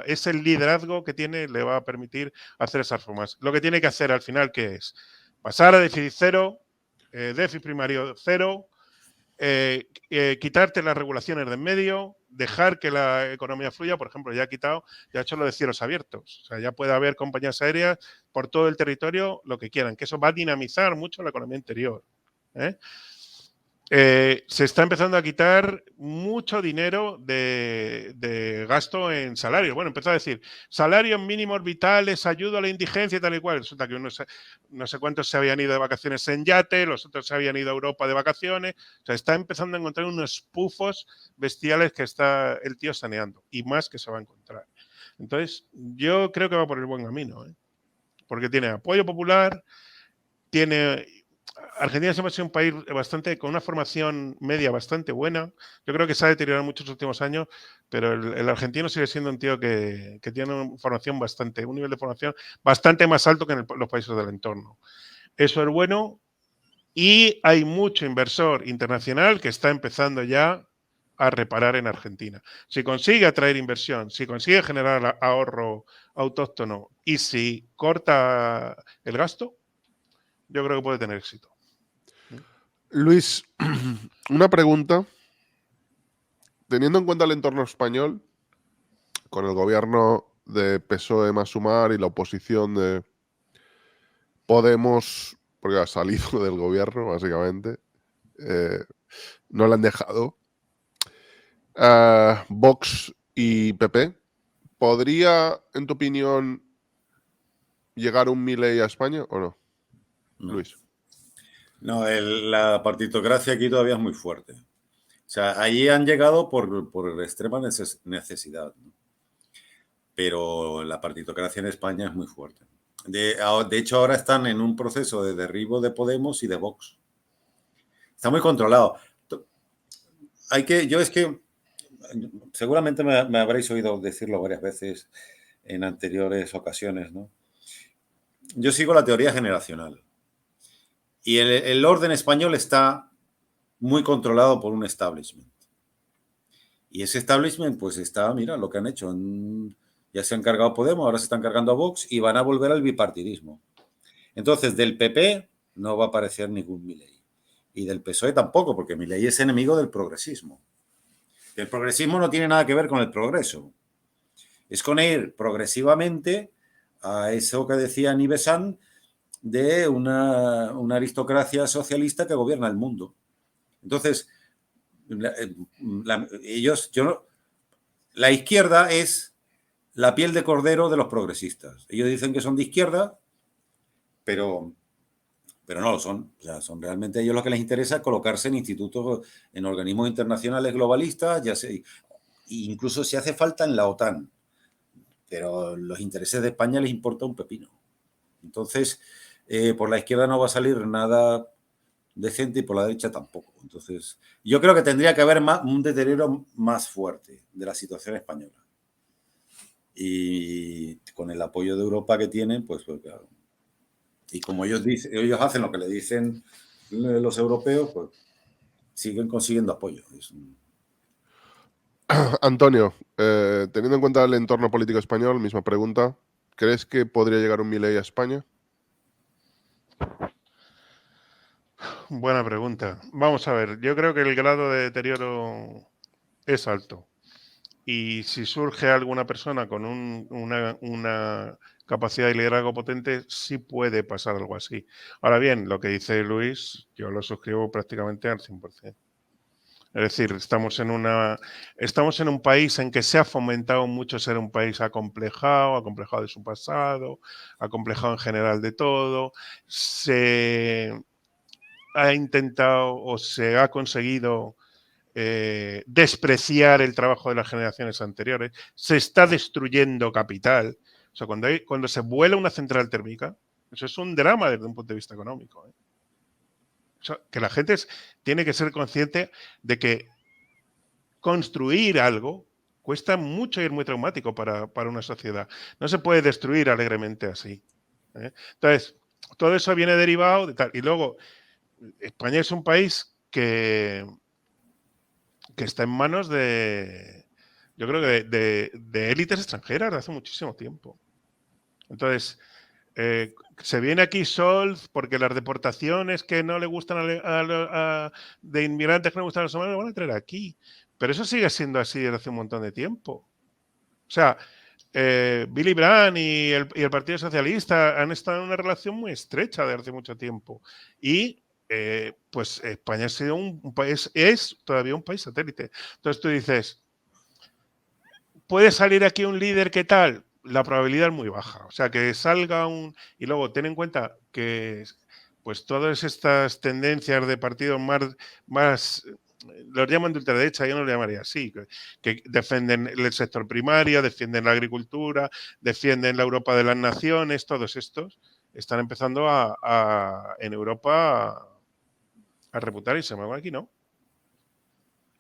Speaker 2: es el liderazgo que tiene, le va a permitir hacer esas reformas. Lo que tiene que hacer al final, ¿qué es? Pasar a déficit cero, déficit primario cero, quitarte las regulaciones de en medio, dejar que la economía fluya. Por ejemplo, ya ha hecho lo de cielos abiertos. O sea, ya puede haber compañías aéreas por todo el territorio, lo que quieran, que eso va a dinamizar mucho la economía interior. se está empezando a quitar mucho dinero de gasto en salario. Bueno, empezó a decir salarios mínimos vitales, ayuda a la indigencia y tal y cual. Resulta que no sé cuántos se habían ido de vacaciones en yate, los otros se habían ido a Europa de vacaciones. O sea, está empezando a encontrar unos pufos bestiales que está el tío saneando y más que se va a encontrar. Entonces, yo creo que va por el buen camino, ¿eh? Porque tiene apoyo popular, tiene... Argentina siempre ha sido un país con una formación media bastante buena. Yo creo que se ha deteriorado mucho en los últimos años, pero el argentino sigue siendo un tío que tiene un nivel de formación bastante más alto que en los países del entorno. Eso es bueno y hay mucho inversor internacional que está empezando ya a reparar en Argentina. Si consigue atraer inversión, si consigue generar ahorro autóctono y si corta el gasto, yo creo que puede tener éxito.
Speaker 1: Luis, una pregunta. Teniendo en cuenta el entorno español, con el gobierno de PSOE más Sumar y la oposición de Podemos, porque ha salido del gobierno, básicamente, no le han dejado, Vox y PP, ¿podría, en tu opinión, llegar un Milei a España o no?
Speaker 3: No.
Speaker 1: Luis.
Speaker 3: No, la partitocracia aquí todavía es muy fuerte. O sea, allí han llegado por extrema necesidad, ¿no? Pero la partitocracia en España es muy fuerte. De hecho, ahora están en un proceso de derribo de Podemos y de Vox. Está muy controlado. Seguramente me habréis oído decirlo varias veces en anteriores ocasiones, ¿no? Yo sigo la teoría generacional. Y el orden español está muy controlado por un establishment. Y ese establishment, pues está, mira, lo que han hecho. Ya se han cargado Podemos, ahora se están cargando a Vox y van a volver al bipartidismo. Entonces, del PP no va a aparecer ningún Milei. Y del PSOE tampoco, porque Milei es enemigo del progresismo. El progresismo no tiene nada que ver con el progreso. Es con ir progresivamente a eso que decía Nivesán de una aristocracia socialista que gobierna el mundo. Entonces, la izquierda es la piel de cordero de los progresistas. Ellos dicen que son de izquierda, pero no lo son. O sea, son realmente ellos lo que les interesa colocarse en institutos, en organismos internacionales globalistas, ya sé, incluso si hace falta en la OTAN. Pero los intereses de España les importa un pepino. Entonces, por la izquierda no va a salir nada decente y por la derecha tampoco. Entonces, yo creo que tendría que haber un deterioro más fuerte de la situación española. Y con el apoyo de Europa que tienen, pues claro. Y como ellos hacen lo que le dicen los europeos, pues siguen consiguiendo apoyo.
Speaker 1: Antonio, teniendo en cuenta el entorno político español, misma pregunta. ¿Crees que podría llegar un Milei a España?
Speaker 2: Buena pregunta. Vamos a ver, yo creo que el grado de deterioro es alto. Y si surge alguna persona con una capacidad de liderazgo potente, sí puede pasar algo así. Ahora bien, lo que dice Luis, yo lo suscribo prácticamente al 100%. Es decir, estamos en un país en que se ha fomentado mucho ser un país acomplejado de su pasado, acomplejado en general de todo. Se ha intentado o se ha conseguido despreciar el trabajo de las generaciones anteriores. Se está destruyendo capital. O sea, cuando se vuela una central térmica, eso es un drama desde un punto de vista económico, ¿eh? O sea, que la gente tiene que ser consciente de que construir algo cuesta mucho y es muy traumático para una sociedad. No se puede destruir alegremente así, ¿eh? Entonces, todo eso viene derivado de tal. Y luego, España es un país que está en manos yo creo que de élites extranjeras de hace muchísimo tiempo. Entonces, se viene aquí Scholz porque las deportaciones que no le gustan de inmigrantes que no le gustan a los humanos lo van a traer aquí. Pero eso sigue siendo así desde hace un montón de tiempo. O sea, Billy Brandt y el Partido Socialista han estado en una relación muy estrecha desde hace mucho tiempo. Y pues España ha sido un país, es todavía un país satélite. Entonces tú dices, ¿puede salir aquí un líder qué tal? La probabilidad es muy baja. O sea, que salga un... Y luego, ten en cuenta que pues todas estas tendencias de partidos más los llaman de ultraderecha, yo no lo llamaría así, que defienden el sector primario, defienden la agricultura, defienden la Europa de las naciones, todos estos están empezando en Europa a reputar y se me va aquí, ¿no?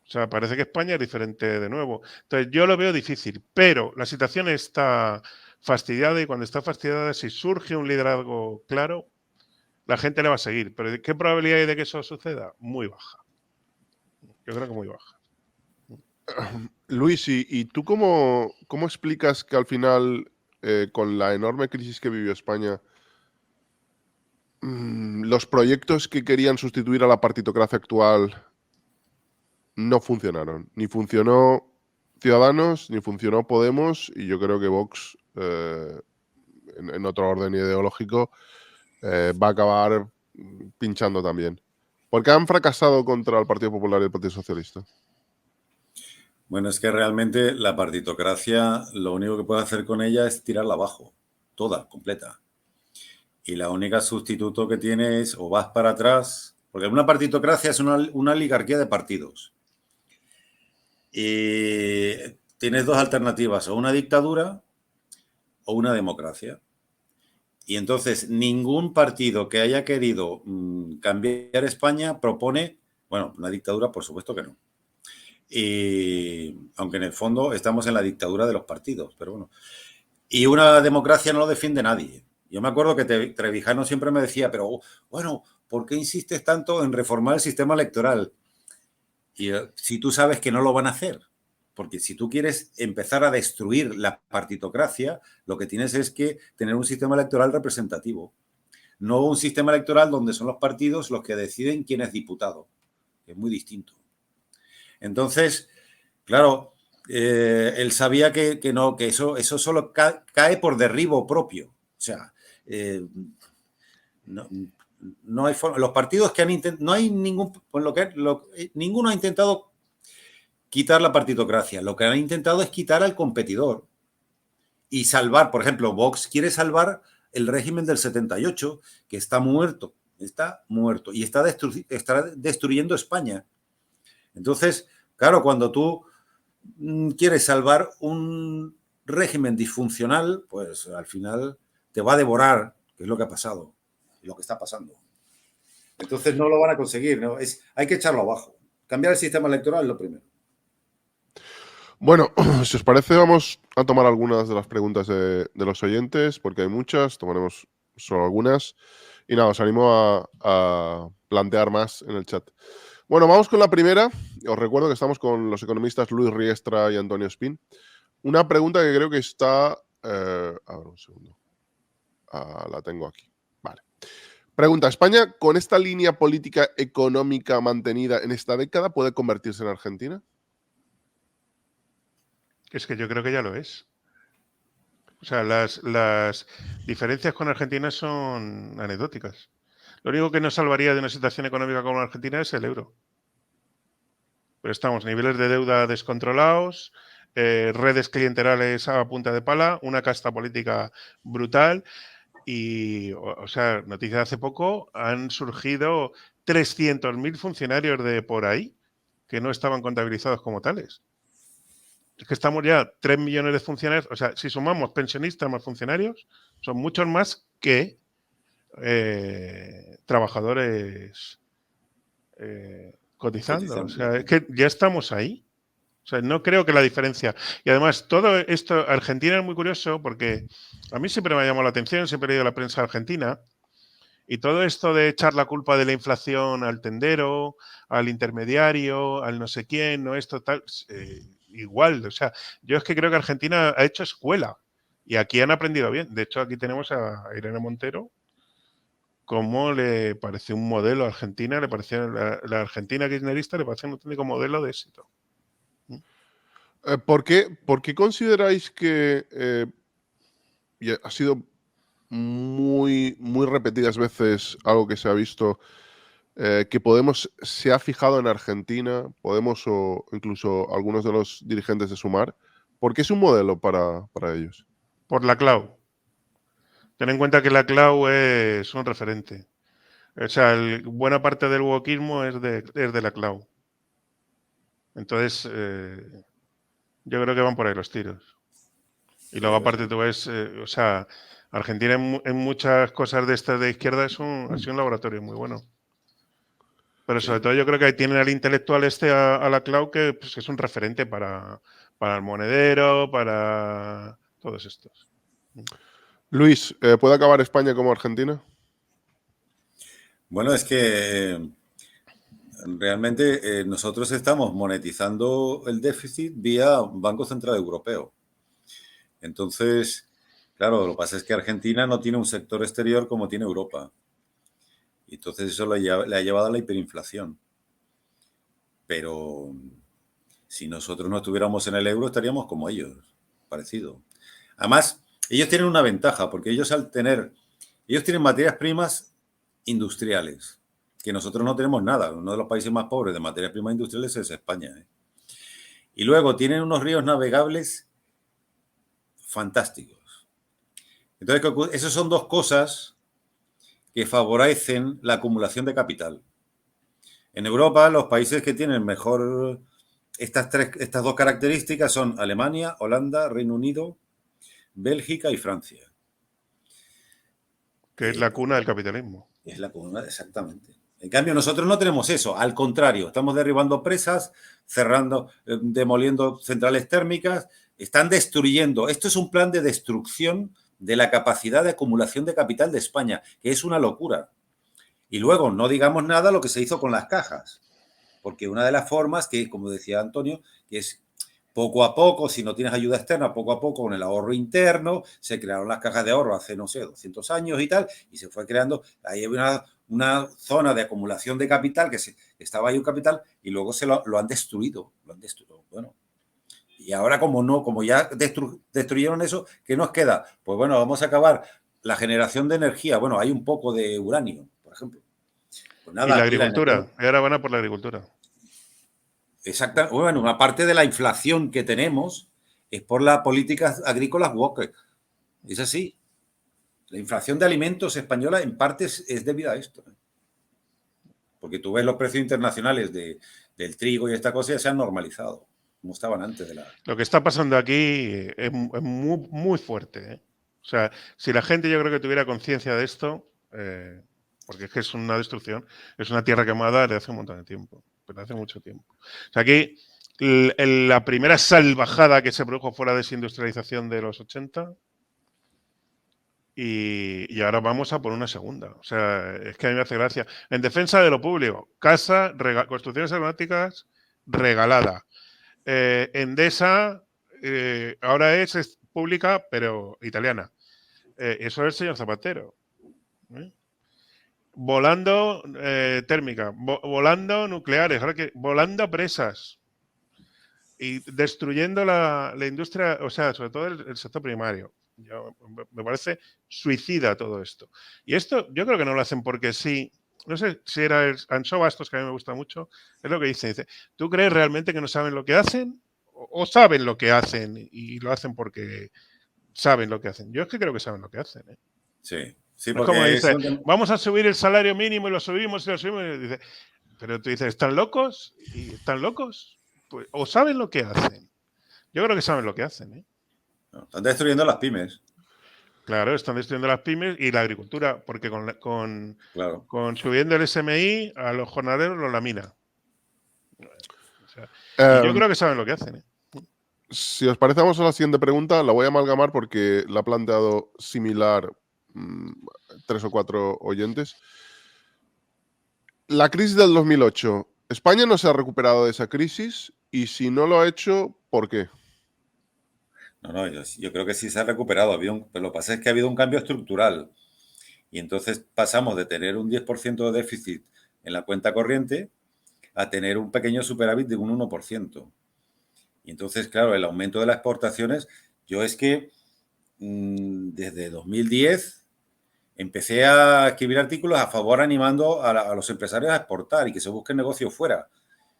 Speaker 2: O sea, parece que España es diferente de nuevo. Entonces, yo lo veo difícil, pero la situación está fastidiada y cuando está fastidiada, si surge un liderazgo claro, la gente le va a seguir. Pero ¿qué probabilidad hay de que eso suceda? Muy baja. Yo creo que muy baja.
Speaker 1: Luis, ¿y tú cómo explicas que al final, con la enorme crisis que vivió España, los proyectos que querían sustituir a la partitocracia actual no funcionaron? Ni funcionó Ciudadanos, ni funcionó Podemos, y yo creo que Vox, en otro orden ideológico, va a acabar pinchando también. ¿Por qué han fracasado contra el Partido Popular y el Partido Socialista?
Speaker 3: Bueno, es que realmente la partitocracia lo único que puede hacer con ella es tirarla abajo, toda, completa. Y la única sustituto que tiene es o vas para atrás, porque una partitocracia es una oligarquía de partidos. Y tienes dos alternativas, o una dictadura o una democracia. Y entonces ningún partido que haya querido cambiar España propone, bueno, una dictadura por supuesto que no. Y aunque en el fondo estamos en la dictadura de los partidos, pero bueno. Y una democracia no lo defiende nadie. Yo me acuerdo que Trevijano siempre me decía, pero bueno, ¿por qué insistes tanto en reformar el sistema electoral? Y si tú sabes que no lo van a hacer, porque si tú quieres empezar a destruir la partitocracia, lo que tienes es que tener un sistema electoral representativo, no un sistema electoral donde son los partidos los que deciden quién es diputado, que es muy distinto. Entonces, claro, él sabía que no, que eso solo cae por derribo propio. O sea, no hay forma. Los partidos que han intentado, no hay ningún, ninguno ha intentado quitar la partitocracia. Lo que han intentado es quitar al competidor y salvar, por ejemplo, Vox quiere salvar el régimen del 78, que está muerto y está destruyendo España. Entonces, claro, cuando tú quieres salvar un régimen disfuncional, pues al final te va a devorar, que es lo que ha pasado, lo que está pasando. Entonces no lo van a conseguir, ¿no? Hay que echarlo abajo. Cambiar el sistema electoral es lo primero.
Speaker 1: Bueno, si os parece, vamos a tomar algunas de las preguntas de los oyentes, porque hay muchas, tomaremos solo algunas. Y nada, os animo a plantear más en el chat. Bueno, vamos con la primera. Os recuerdo que estamos con los economistas Luis Riestra y Antonio Espín. Una pregunta que creo que está... a ver, un segundo. La tengo aquí. Vale. Pregunta, ¿España con esta línea política económica mantenida en esta década puede convertirse en Argentina?
Speaker 2: Es que yo creo que ya lo es. O sea, las diferencias con Argentina son anecdóticas. Lo único que nos salvaría de una situación económica como Argentina es el euro. Pero estamos niveles de deuda descontrolados, redes clienterales a punta de pala, una casta política brutal y, o sea, noticia de hace poco, han surgido 300.000 funcionarios de por ahí que no estaban contabilizados como tales. Es que estamos ya 3 millones de funcionarios, o sea, si sumamos pensionistas más funcionarios, son muchos más que trabajadores cotizando. O sea, es que ya estamos ahí. O sea, no creo que la diferencia. Y además, todo esto, Argentina es muy curioso porque a mí siempre me ha llamado la atención, siempre he leído la prensa argentina. Y todo esto de echar la culpa de la inflación al tendero, al intermediario, al no sé quién, no esto, tal, igual. O sea, yo es que creo que Argentina ha hecho escuela y aquí han aprendido bien. De hecho, aquí tenemos a Irene Montero. ¿Cómo le parece un modelo a Argentina? Le pareció la Argentina kirchnerista le parece un auténtico modelo de éxito.
Speaker 1: ¿Por qué consideráis que y ha sido muy, muy repetidas veces algo que se ha visto, que Podemos se ha fijado en Argentina, Podemos o incluso algunos de los dirigentes de Sumar, porque es un modelo para ellos.
Speaker 2: Por la clau. Ten en cuenta que la clau es un referente. O sea, buena parte del wokismo es de la clau. Entonces, yo creo que van por ahí los tiros. Y luego, aparte, tú ves, o sea, Argentina en muchas cosas de estas de izquierda ha sido un laboratorio muy bueno. Pero sobre todo yo creo que ahí tienen al intelectual a la clau que pues, es un referente para el monedero, para todos estos.
Speaker 1: Luis, ¿puede acabar España como Argentina?
Speaker 3: Bueno, es que realmente nosotros estamos monetizando el déficit vía Banco Central Europeo. Entonces, claro, lo que pasa es que Argentina no tiene un sector exterior como tiene Europa. Y entonces eso le ha llevado a la hiperinflación. Pero si nosotros no estuviéramos en el euro, estaríamos como ellos, parecido. Además, ellos tienen una ventaja, porque ellos tienen materias primas industriales, que nosotros no tenemos nada. Uno de los países más pobres de materias primas industriales es España. Y luego tienen unos ríos navegables fantásticos. Entonces, esas son dos cosas que favorecen la acumulación de capital. En Europa, los países que tienen mejor estas dos características son Alemania, Holanda, Reino Unido, Bélgica y Francia.
Speaker 2: Que es la cuna del capitalismo.
Speaker 3: Es la cuna, exactamente. En cambio, nosotros no tenemos eso. Al contrario, estamos derribando presas, demoliendo centrales térmicas, están destruyendo. Esto es un plan de destrucción de la capacidad de acumulación de capital de España, que es una locura. Y luego, no digamos nada lo que se hizo con las cajas, porque una de las formas que, como decía Antonio, que es poco a poco, si no tienes ayuda externa, poco a poco con el ahorro interno, se crearon las cajas de ahorro hace, no sé, 200 años y tal, y se fue creando, ahí había una zona de acumulación de capital, estaba ahí un capital, y luego lo han destruido, bueno. Y ahora como ya destruyeron eso, ¿qué nos queda? Pues bueno, vamos a acabar la generación de energía. Bueno, hay un poco de uranio, por ejemplo. Pues nada,
Speaker 2: y la
Speaker 3: aquí
Speaker 2: agricultura. Y ahora van a por la agricultura.
Speaker 3: Exacto. Bueno, una parte de la inflación que tenemos es por las políticas agrícolas woke. Es así. La inflación de alimentos española en parte es debida a esto. Porque tú ves los precios internacionales del trigo y esta cosa ya se han normalizado, como estaban antes de la...
Speaker 2: Lo que está pasando aquí es muy, muy fuerte. O sea, si la gente yo creo que tuviera conciencia de esto, porque es que es una destrucción, es una tierra quemada desde hace un montón de tiempo, pero hace mucho tiempo. O sea, aquí la primera salvajada que se produjo fue la desindustrialización de los 80 y ahora vamos a por una segunda. O sea, es que a mí me hace gracia. En defensa de lo público, construcciones aeronáuticas regalada. Endesa ahora es pública, pero italiana. Eso es el señor Zapatero. Volando térmica, volando nucleares, volando presas y destruyendo la industria, o sea, sobre todo el sector primario. Me parece suicida todo esto. Y esto yo creo que no lo hacen porque sí. No sé si era el Ancho Bastos, que a mí me gusta mucho, es lo que dice, ¿tú crees realmente que no saben lo que hacen? ¿O saben lo que hacen y lo hacen porque saben lo que hacen? Yo es que creo que saben lo que hacen.
Speaker 3: Sí, sí,
Speaker 2: No es como
Speaker 3: porque
Speaker 2: dice, vamos a subir el salario mínimo y lo subimos y lo subimos. Y dice, pero tú dices, ¿están locos? ¿Y están locos? Pues, o saben lo que hacen. Yo creo que saben lo que hacen.
Speaker 3: Están destruyendo las pymes.
Speaker 2: Claro, están destruyendo las pymes y la agricultura, porque
Speaker 3: Claro.
Speaker 2: con subiendo el SMI a los jornaleros los lamina. O sea, y yo creo que saben lo que hacen.
Speaker 1: Si os parece, vamos a la siguiente pregunta. La voy a amalgamar porque la ha planteado similar 3 o 4 oyentes. La crisis del 2008. ¿España no se ha recuperado de esa crisis? Y si no lo ha hecho, ¿por qué?
Speaker 3: No, yo creo que sí se ha recuperado. Pero lo que pasa es que ha habido un cambio estructural. Y entonces pasamos de tener un 10% de déficit en la cuenta corriente a tener un pequeño superávit de un 1%. Y entonces, claro, el aumento de las exportaciones, yo es que desde 2010 empecé a escribir artículos a favor animando a los empresarios a exportar y que se busquen negocios fuera.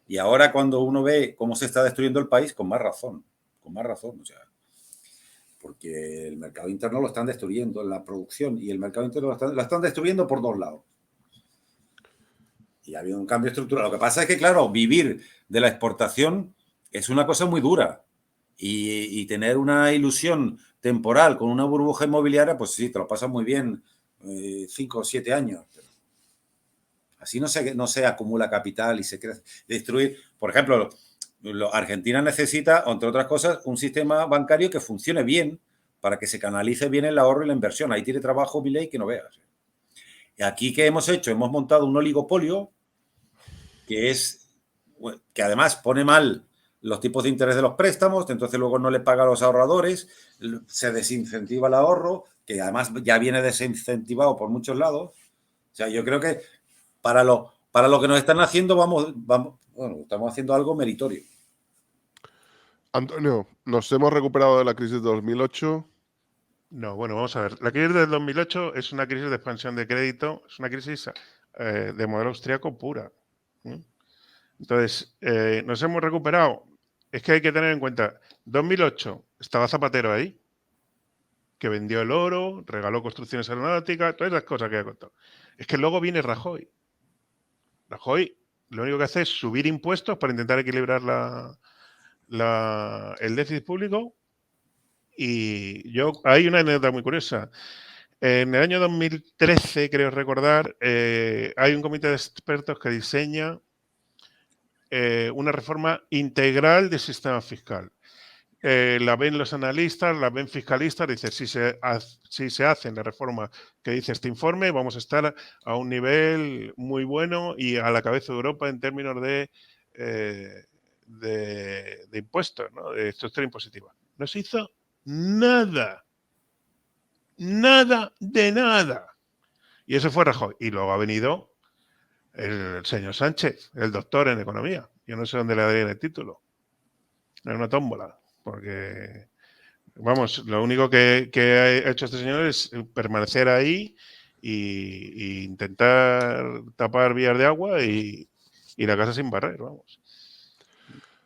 Speaker 3: Y ahora cuando uno ve cómo se está destruyendo el país, con más razón, o sea, porque el mercado interno lo están destruyendo, la producción y el mercado interno lo están destruyendo por dos lados. Y ha habido un cambio estructural. Lo que pasa es que, claro, vivir de la exportación es una cosa muy dura. Y tener una ilusión temporal con una burbuja inmobiliaria, pues sí, te lo pasas muy bien 5 o 7 años. Así no se acumula capital y se crece. Destruir, por ejemplo, Argentina necesita, entre otras cosas, un sistema bancario que funcione bien para que se canalice bien el ahorro y la inversión. Ahí tiene trabajo Milei que no veas. Y aquí, ¿qué hemos hecho? Hemos montado un oligopolio que además pone mal los tipos de interés de los préstamos, entonces luego no le paga a los ahorradores, se desincentiva el ahorro, que además ya viene desincentivado por muchos lados. O sea, yo creo que para lo que nos están haciendo, estamos haciendo algo meritorio.
Speaker 1: Antonio, ¿nos hemos recuperado de la crisis de 2008?
Speaker 2: No, bueno, vamos a ver. La crisis del 2008 es una crisis de expansión de crédito, es una crisis de modelo austriaco pura. Entonces, ¿nos hemos recuperado? Es que hay que tener en cuenta, 2008 estaba Zapatero ahí, que vendió el oro, regaló construcciones aeronáuticas, todas esas cosas que he contado. Es que luego viene Rajoy. Rajoy lo único que hace es subir impuestos para intentar equilibrar el déficit público. Y hay una anécdota muy curiosa. En el año 2013, creo recordar, hay un comité de expertos que diseña una reforma integral del sistema fiscal. La ven los analistas, la ven fiscalistas, dicen, si se hace la reforma que dice este informe, vamos a estar a un nivel muy bueno y a la cabeza de Europa en términos de impuestos, ¿no? De estructura impositiva. No se hizo nada. Nada de nada. Y eso fue Rajoy. Y luego ha venido el señor Sánchez, el doctor en economía. Yo no sé dónde le darían el título. Es una tómbola. Porque, vamos, lo único que ha hecho este señor es permanecer ahí e intentar tapar vías de agua y la casa sin barrer, vamos.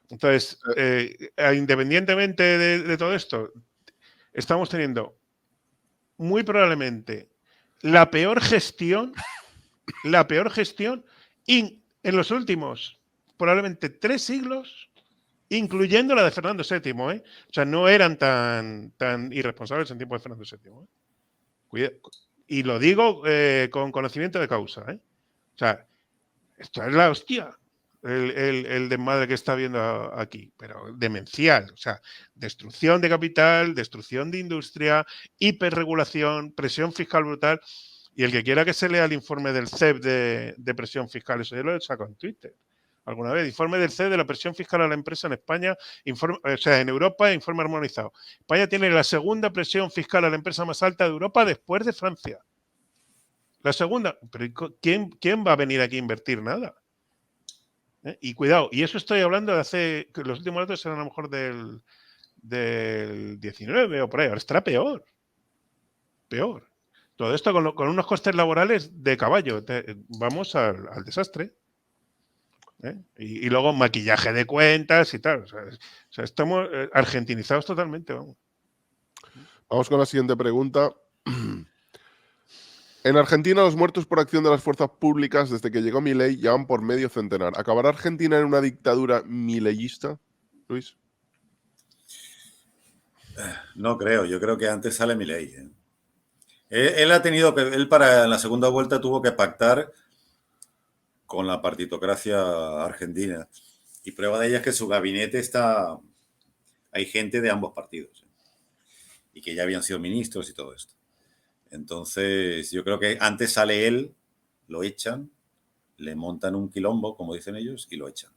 Speaker 2: Entonces, independientemente de todo esto, estamos teniendo muy probablemente la peor gestión en los últimos probablemente 3 siglos, incluyendo la de Fernando VII, ¿eh? O sea, no eran tan irresponsables en tiempo de Fernando VII. Cuidado. Y lo digo con conocimiento de causa, ¿eh? O sea, esto es la hostia. El desmadre que está habiendo aquí, pero demencial, o sea, destrucción de capital, destrucción de industria, hiperregulación, presión fiscal brutal, y el que quiera que se lea el informe del CEP de presión fiscal, eso yo lo he sacado en Twitter alguna vez, informe del CEP de la presión fiscal a la empresa en España, o sea, en Europa, informe armonizado. España tiene la segunda presión fiscal a la empresa más alta de Europa después de Francia. La segunda, pero ¿quién va a venir aquí a invertir nada? Y cuidado, y eso estoy hablando de que los últimos datos eran a lo mejor del 19 o por ahí, ahora estará peor. Peor. Todo esto con unos costes laborales de caballo. Vamos al desastre. Y luego maquillaje de cuentas y tal. O sea, estamos argentinizados totalmente.
Speaker 1: Vamos con la siguiente pregunta. En Argentina, los muertos por acción de las fuerzas públicas desde que llegó Milei ya van por medio centenar. ¿Acabará Argentina en una dictadura mileyista, Luis?
Speaker 3: No creo, yo creo que antes sale Milei. Él para la segunda vuelta tuvo que pactar con la partitocracia argentina. Y prueba de ella es que su gabinete hay gente de ambos partidos. Y que ya habían sido ministros y todo esto. Entonces, yo creo que antes sale él, lo echan, le montan un quilombo, como dicen ellos, y lo echan.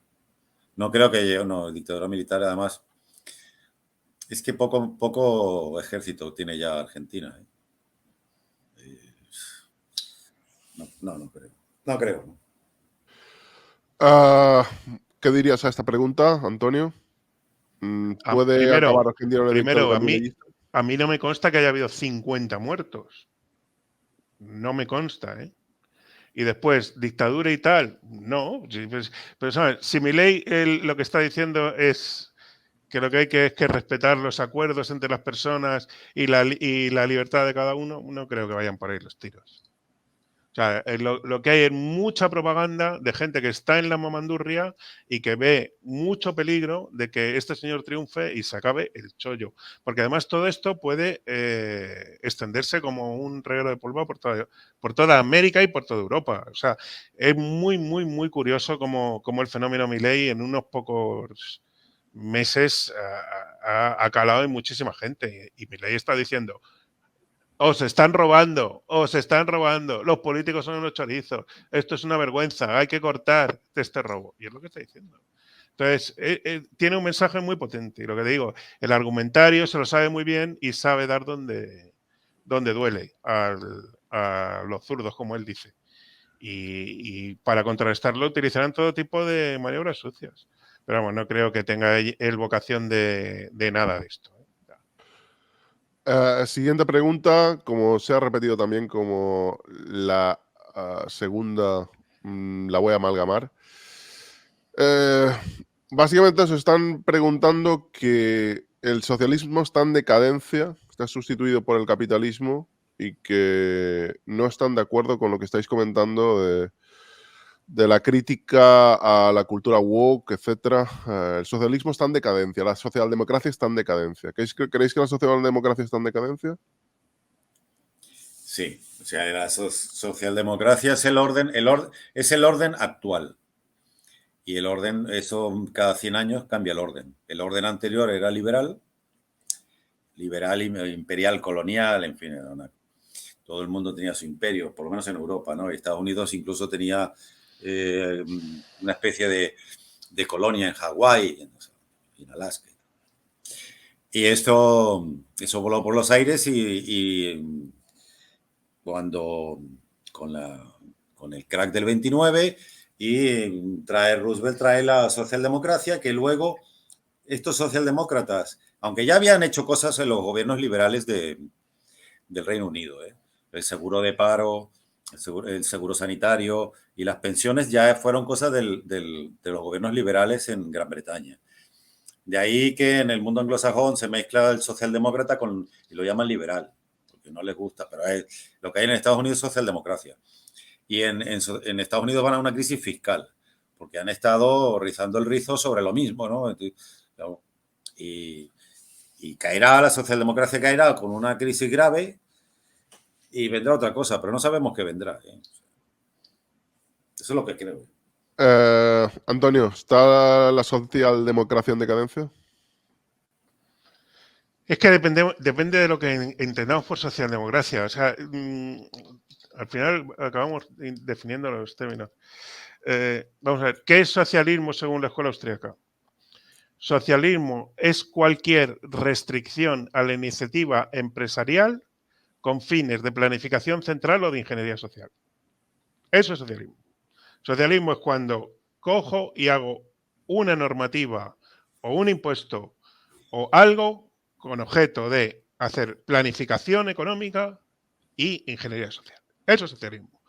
Speaker 3: No creo que llegue una dictadura militar, además. Es que poco ejército tiene ya Argentina. No creo. No creo.
Speaker 1: ¿Qué dirías a esta pregunta, Antonio? ¿Puede acabar Argentina en una dictadura mileyista?
Speaker 2: A mí no me consta que haya habido 50 muertos. No me consta, ¿eh? Y después, dictadura y tal, no. Pero, ¿sabes? Si Milei lo que está diciendo es que lo que hay es que respetar los acuerdos entre las personas y la libertad de cada uno, no creo que vayan por ahí los tiros. O sea, lo que hay es mucha propaganda de gente que está en la mamandurria y que ve mucho peligro de que este señor triunfe y se acabe el chollo. Porque además todo esto puede extenderse como un reguero de polvo por toda América y por toda Europa. O sea, es muy, muy, muy curioso cómo el fenómeno Milei en unos pocos meses ha calado en muchísima gente. Y Milei está diciendo: os están robando, los políticos son unos chorizos, esto es una vergüenza, hay que cortar este robo. Y es lo que está diciendo. Entonces, tiene un mensaje muy potente. Y lo que digo, el argumentario se lo sabe muy bien y sabe dar donde duele a los zurdos, como él dice. Y para contrarrestarlo utilizarán todo tipo de maniobras sucias. Pero vamos, no creo que tenga él vocación de nada de esto.
Speaker 1: Siguiente pregunta, como se ha repetido también como la segunda, la voy a amalgamar. Básicamente se están preguntando que el socialismo está en decadencia, está sustituido por el capitalismo y que no están de acuerdo con lo que estáis comentando de la crítica a la cultura woke, etcétera. El socialismo está en decadencia, la socialdemocracia está en decadencia. ¿Creéis que la socialdemocracia está en decadencia?
Speaker 3: Sí, o sea, la socialdemocracia es es el orden actual. Y el orden, eso cada 100 años cambia el orden. El orden anterior era liberal, imperial, colonial, en fin, todo el mundo tenía su imperio, por lo menos en Europa, ¿no? Estados Unidos incluso tenía una especie de colonia en Hawái, en Alaska. Y eso voló por los aires y cuando con el crack del 29 y Roosevelt trae la socialdemocracia, que luego estos socialdemócratas, aunque ya habían hecho cosas en los gobiernos liberales del Reino Unido, el seguro de paro, el seguro sanitario y las pensiones ya fueron cosas de los gobiernos liberales en Gran Bretaña. De ahí que en el mundo anglosajón se mezcla el socialdemócrata y lo llaman liberal, porque no les gusta, pero lo que hay en Estados Unidos es socialdemocracia. Y en Estados Unidos van a una crisis fiscal, porque han estado rizando el rizo sobre lo mismo, ¿no? Y caerá, la socialdemocracia caerá con una crisis grave y vendrá otra cosa, pero no sabemos qué vendrá. Eso es lo que creo.
Speaker 1: Antonio, ¿está la socialdemocracia en decadencia?
Speaker 2: Es que depende de lo que entendamos por socialdemocracia. O sea, al final acabamos definiendo los términos. Vamos a ver, ¿qué es socialismo según la escuela austríaca? Socialismo es cualquier restricción a la iniciativa empresarial con fines de planificación central o de ingeniería social. Eso es socialismo. Socialismo es cuando cojo y hago una normativa o un impuesto o algo con objeto de hacer planificación económica y ingeniería social. Eso es socialismo.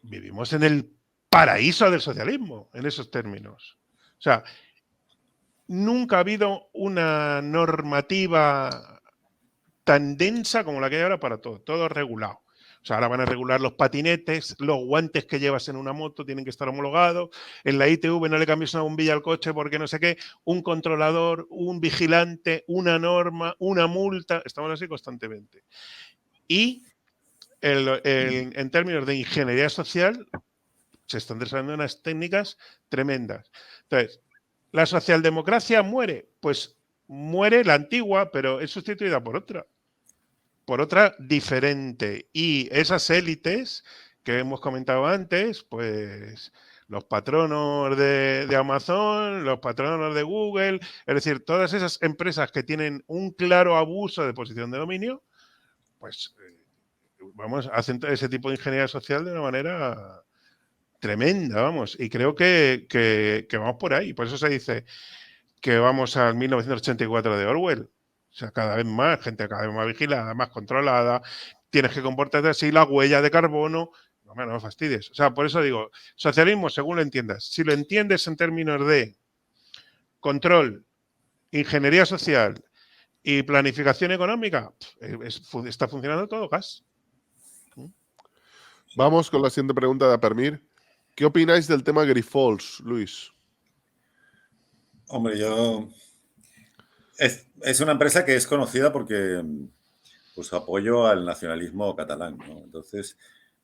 Speaker 2: Vivimos en el paraíso del socialismo, en esos términos. O sea, nunca ha habido una normativa tan densa como la que hay ahora para todo regulado. O sea, ahora van a regular los patinetes, los guantes que llevas en una moto tienen que estar homologados, en la ITV no le cambies una bombilla al coche porque no sé qué, un controlador, un vigilante, una norma, una multa, estamos así constantemente. Y en términos de ingeniería social, se están desarrollando unas técnicas tremendas. Entonces, ¿la socialdemocracia muere? Pues muere la antigua, pero es sustituida por otra diferente. Y esas élites que hemos comentado antes, pues los patronos de Amazon, los patronos de Google, es decir, todas esas empresas que tienen un claro abuso de posición de dominio, pues hacen ese tipo de ingeniería social de una manera tremenda, vamos. Y creo que vamos por ahí. Por eso se dice que vamos al 1984 de Orwell. O sea, cada vez más, gente cada vez más vigilada, más controlada. tienes que comportarte así, la huella de carbono. No me fastidies. O sea, por eso digo, socialismo, según lo entiendas. Si lo entiendes en términos de control, ingeniería social y planificación económica, está funcionando todo gas.
Speaker 1: Vamos con la siguiente pregunta de Apermir. ¿Qué opináis del tema Grifols, Luis?
Speaker 3: Hombre, es una empresa que es conocida porque pues apoyo al nacionalismo catalán, ¿no? Entonces,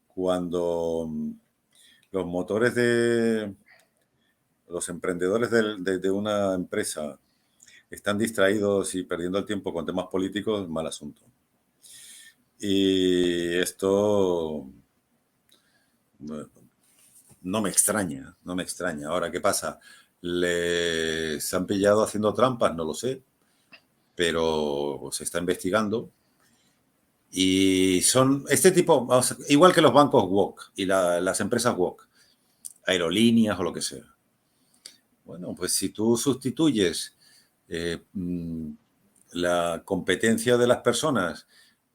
Speaker 3: cuando los motores de los emprendedores de una empresa están distraídos y perdiendo el tiempo con temas políticos, mal asunto. Y esto no me extraña. Ahora, ¿qué pasa? ¿Se han pillado haciendo trampas? No lo sé, pero se está investigando. Y son este tipo, igual que los bancos woke y las empresas woke, aerolíneas o lo que sea. Bueno, pues si tú sustituyes la competencia de las personas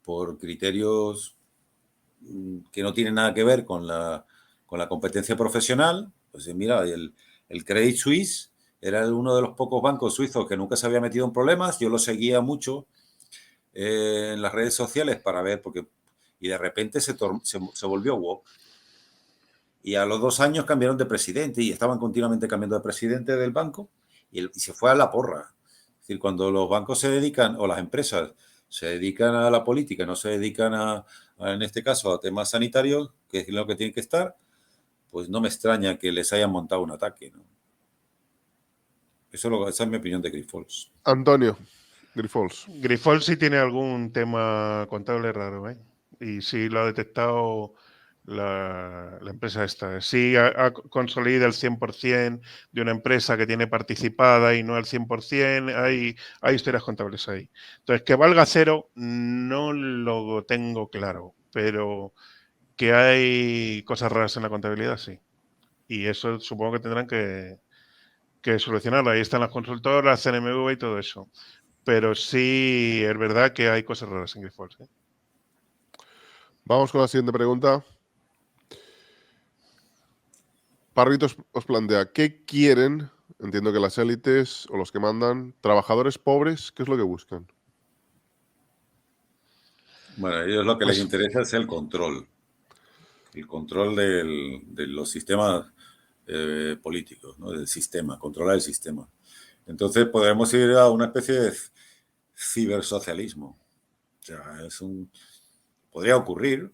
Speaker 3: por criterios que no tienen nada que ver con la competencia profesional, pues mira, el Credit Suisse era uno de los pocos bancos suizos que nunca se había metido en problemas. Yo lo seguía mucho en las redes sociales para ver, y de repente se volvió woke. Y a los 2 años cambiaron de presidente y estaban continuamente cambiando de presidente del banco y se fue a la porra. Es decir, cuando los bancos se dedican, o las empresas se dedican a la política, no se dedican en este caso, a temas sanitarios, que es lo que tienen que estar, pues no me extraña que les hayan montado un ataque, ¿no? Esa es mi opinión de Grifols.
Speaker 1: Antonio, Grifols.
Speaker 2: Grifols sí tiene algún tema contable raro, ¿eh? Y sí lo ha detectado la empresa esta. Sí ha consolidado el 100% de una empresa que tiene participada y no al 100%. Hay historias contables ahí. Entonces, que valga cero no lo tengo claro, pero que hay cosas raras en la contabilidad, sí. Y eso supongo que tendrán que solucionarlo. Ahí están las consultoras, CNMV y todo eso. Pero sí es verdad que hay cosas raras en Grifols, ¿eh?
Speaker 1: Vamos con la siguiente pregunta. Parritos os plantea, ¿qué quieren? Entiendo que las élites o los que mandan, trabajadores pobres, ¿qué es lo que buscan?
Speaker 3: Bueno, a ellos lo que les interesa es el control. El control de los sistemas políticos, ¿no? Del sistema, controlar el sistema. Entonces podemos ir a una especie de cibersocialismo. O sea, podría ocurrir.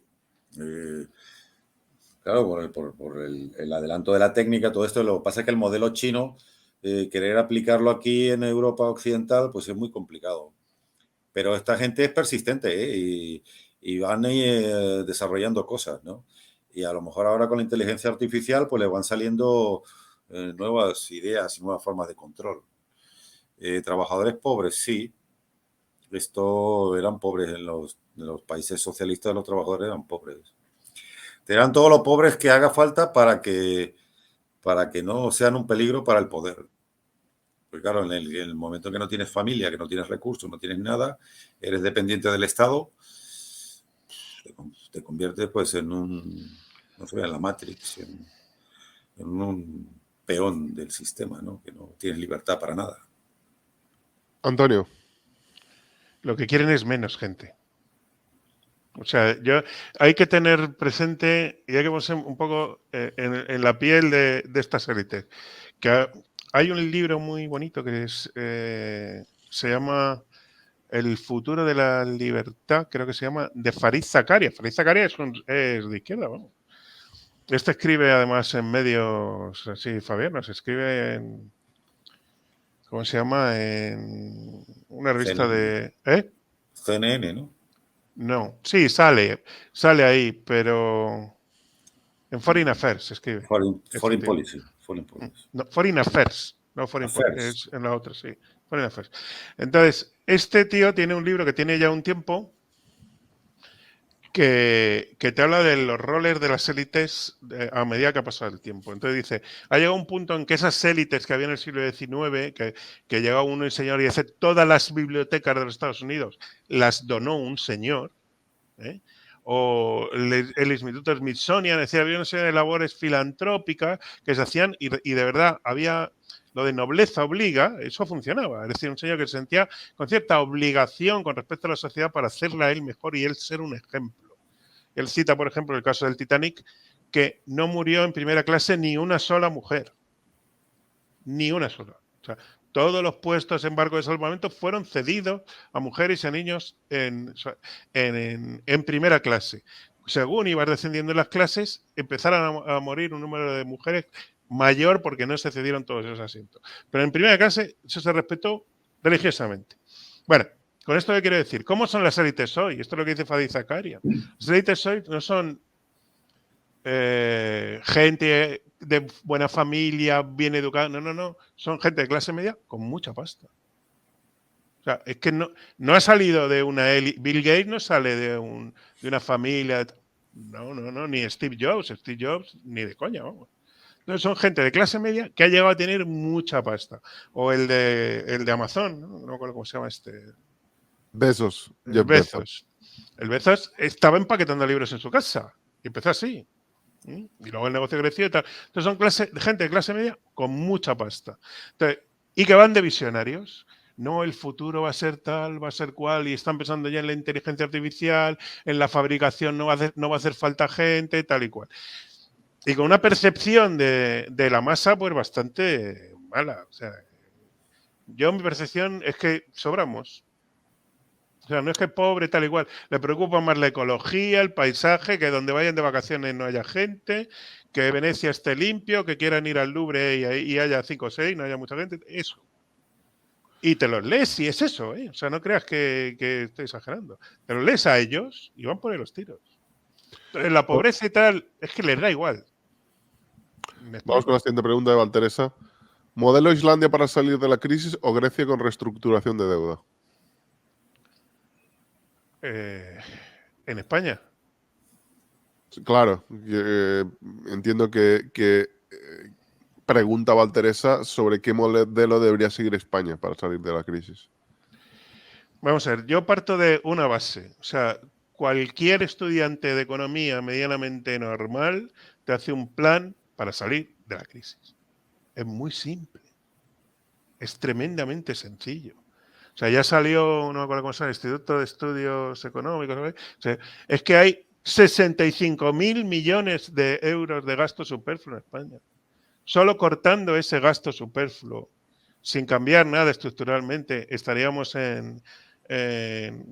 Speaker 3: Claro, por el adelanto de la técnica, todo esto. Lo que pasa es que el modelo chino, querer aplicarlo aquí en Europa occidental, pues es muy complicado. Pero esta gente es persistente, ¿eh? Y van desarrollando cosas, ¿no? Y a lo mejor ahora con la inteligencia artificial, pues les van saliendo nuevas ideas y nuevas formas de control. Trabajadores pobres, sí. Esto eran pobres en los países socialistas, los trabajadores eran pobres. Serán todos los pobres que haga falta para que no sean un peligro para el poder. Porque claro, en el momento en que no tienes familia, que no tienes recursos, no tienes nada, eres dependiente del Estado, te conviertes pues en no sé, en la Matrix, en un peón del sistema, ¿no? Que no tienes libertad para nada.
Speaker 1: Antonio.
Speaker 2: Lo que quieren es menos gente. O sea, hay que tener presente y hay que ponerse un poco en la piel de estas élites. Que hay un libro muy bonito que se llama El futuro de la libertad, creo que se llama, de Farid Zakaria. Farid Zakaria es de izquierda, vamos. Este escribe además en medios así, Fabián, nos escribe en, ¿cómo se llama? En una revista
Speaker 3: CNN.
Speaker 2: de...
Speaker 3: CNN, ¿no?
Speaker 2: No, sí, sale ahí, pero en Foreign Affairs se escribe.
Speaker 3: Foreign Policy.
Speaker 2: No, Foreign Affairs, no Foreign Policy,
Speaker 3: Affairs.
Speaker 2: es en la otra, sí. Foreign Affairs. Entonces, este tío tiene un libro que tiene ya un tiempo que te habla de los roles de las élites a medida que ha pasado el tiempo. Entonces dice, ha llegado un punto en que esas élites que había en el siglo XIX, que llegaba uno y señor y dice, todas las bibliotecas de los Estados Unidos las donó un señor, ¿eh? o el Instituto Smithsonian, es decir, había una serie de labores filantrópicas que se hacían y de verdad había lo de nobleza obliga, eso funcionaba. Es decir, un señor que se sentía con cierta obligación con respecto a la sociedad para hacerla a él mejor y él ser un ejemplo. Él cita, por ejemplo, el caso del Titanic, que no murió en primera clase ni una sola mujer. Ni una sola. O sea, todos los puestos en barco de salvamento fueron cedidos a mujeres y a niños en primera clase. Según iba descendiendo en las clases, empezaron a morir un número de mujeres mayor porque no se cedieron todos esos asientos. Pero en primera clase eso se respetó religiosamente. Bueno, con esto qué quiero decir. ¿Cómo son las élites hoy? Esto es lo que dice Fadi Zakaria. Las élites hoy no son gente de buena familia, bien educada. No. Son gente de clase media con mucha pasta. O sea, es que no ha salido de una élite. Bill Gates no sale de una familia. No, ni Steve Jobs. Steve Jobs ni de coña, vamos. Entonces son gente de clase media que ha llegado a tener mucha pasta. O el de Amazon, no me acuerdo cómo se llama este.
Speaker 1: Bezos.
Speaker 2: El Bezos. El Bezos estaba empaquetando libros en su casa. Y empezó así. Y luego el negocio creció y tal. Entonces son gente de clase media con mucha pasta. Entonces, y que van de visionarios. No, el futuro va a ser tal, va a ser cual, y están pensando ya en la inteligencia artificial, en la fabricación no va a hacer falta gente, tal y cual. Y con una percepción de la masa, pues bastante mala. O sea, mi percepción es que sobramos. O sea, no es que pobre, tal y cual. Le preocupa más la ecología, el paisaje, que donde vayan de vacaciones no haya gente, que Venecia esté limpio, que quieran ir al Louvre y haya 5 o 6, no haya mucha gente. Eso. Y te los lees y es eso, ¿eh? O sea, no creas que estoy exagerando. Te los lees a ellos y van por ahí los tiros. Entonces, la pobreza y tal, es que les da igual.
Speaker 1: Vamos con la siguiente pregunta de Valteresa. ¿Modelo Islandia para salir de la crisis o Grecia con reestructuración de deuda?
Speaker 2: En España.
Speaker 1: Claro, entiendo que pregunta Valteresa sobre qué modelo debería seguir España para salir de la crisis.
Speaker 2: Vamos a ver, yo parto de una base. O sea, cualquier estudiante de economía medianamente normal te hace un plan para salir de la crisis. Es muy simple. Es tremendamente sencillo. O sea, ya salió, no me acuerdo cómo se llama, el Instituto de Estudios Económicos. ¿sabes? O sea, es que hay 65.000 millones de euros de gasto superfluo en España. Solo cortando ese gasto superfluo, sin cambiar nada estructuralmente, estaríamos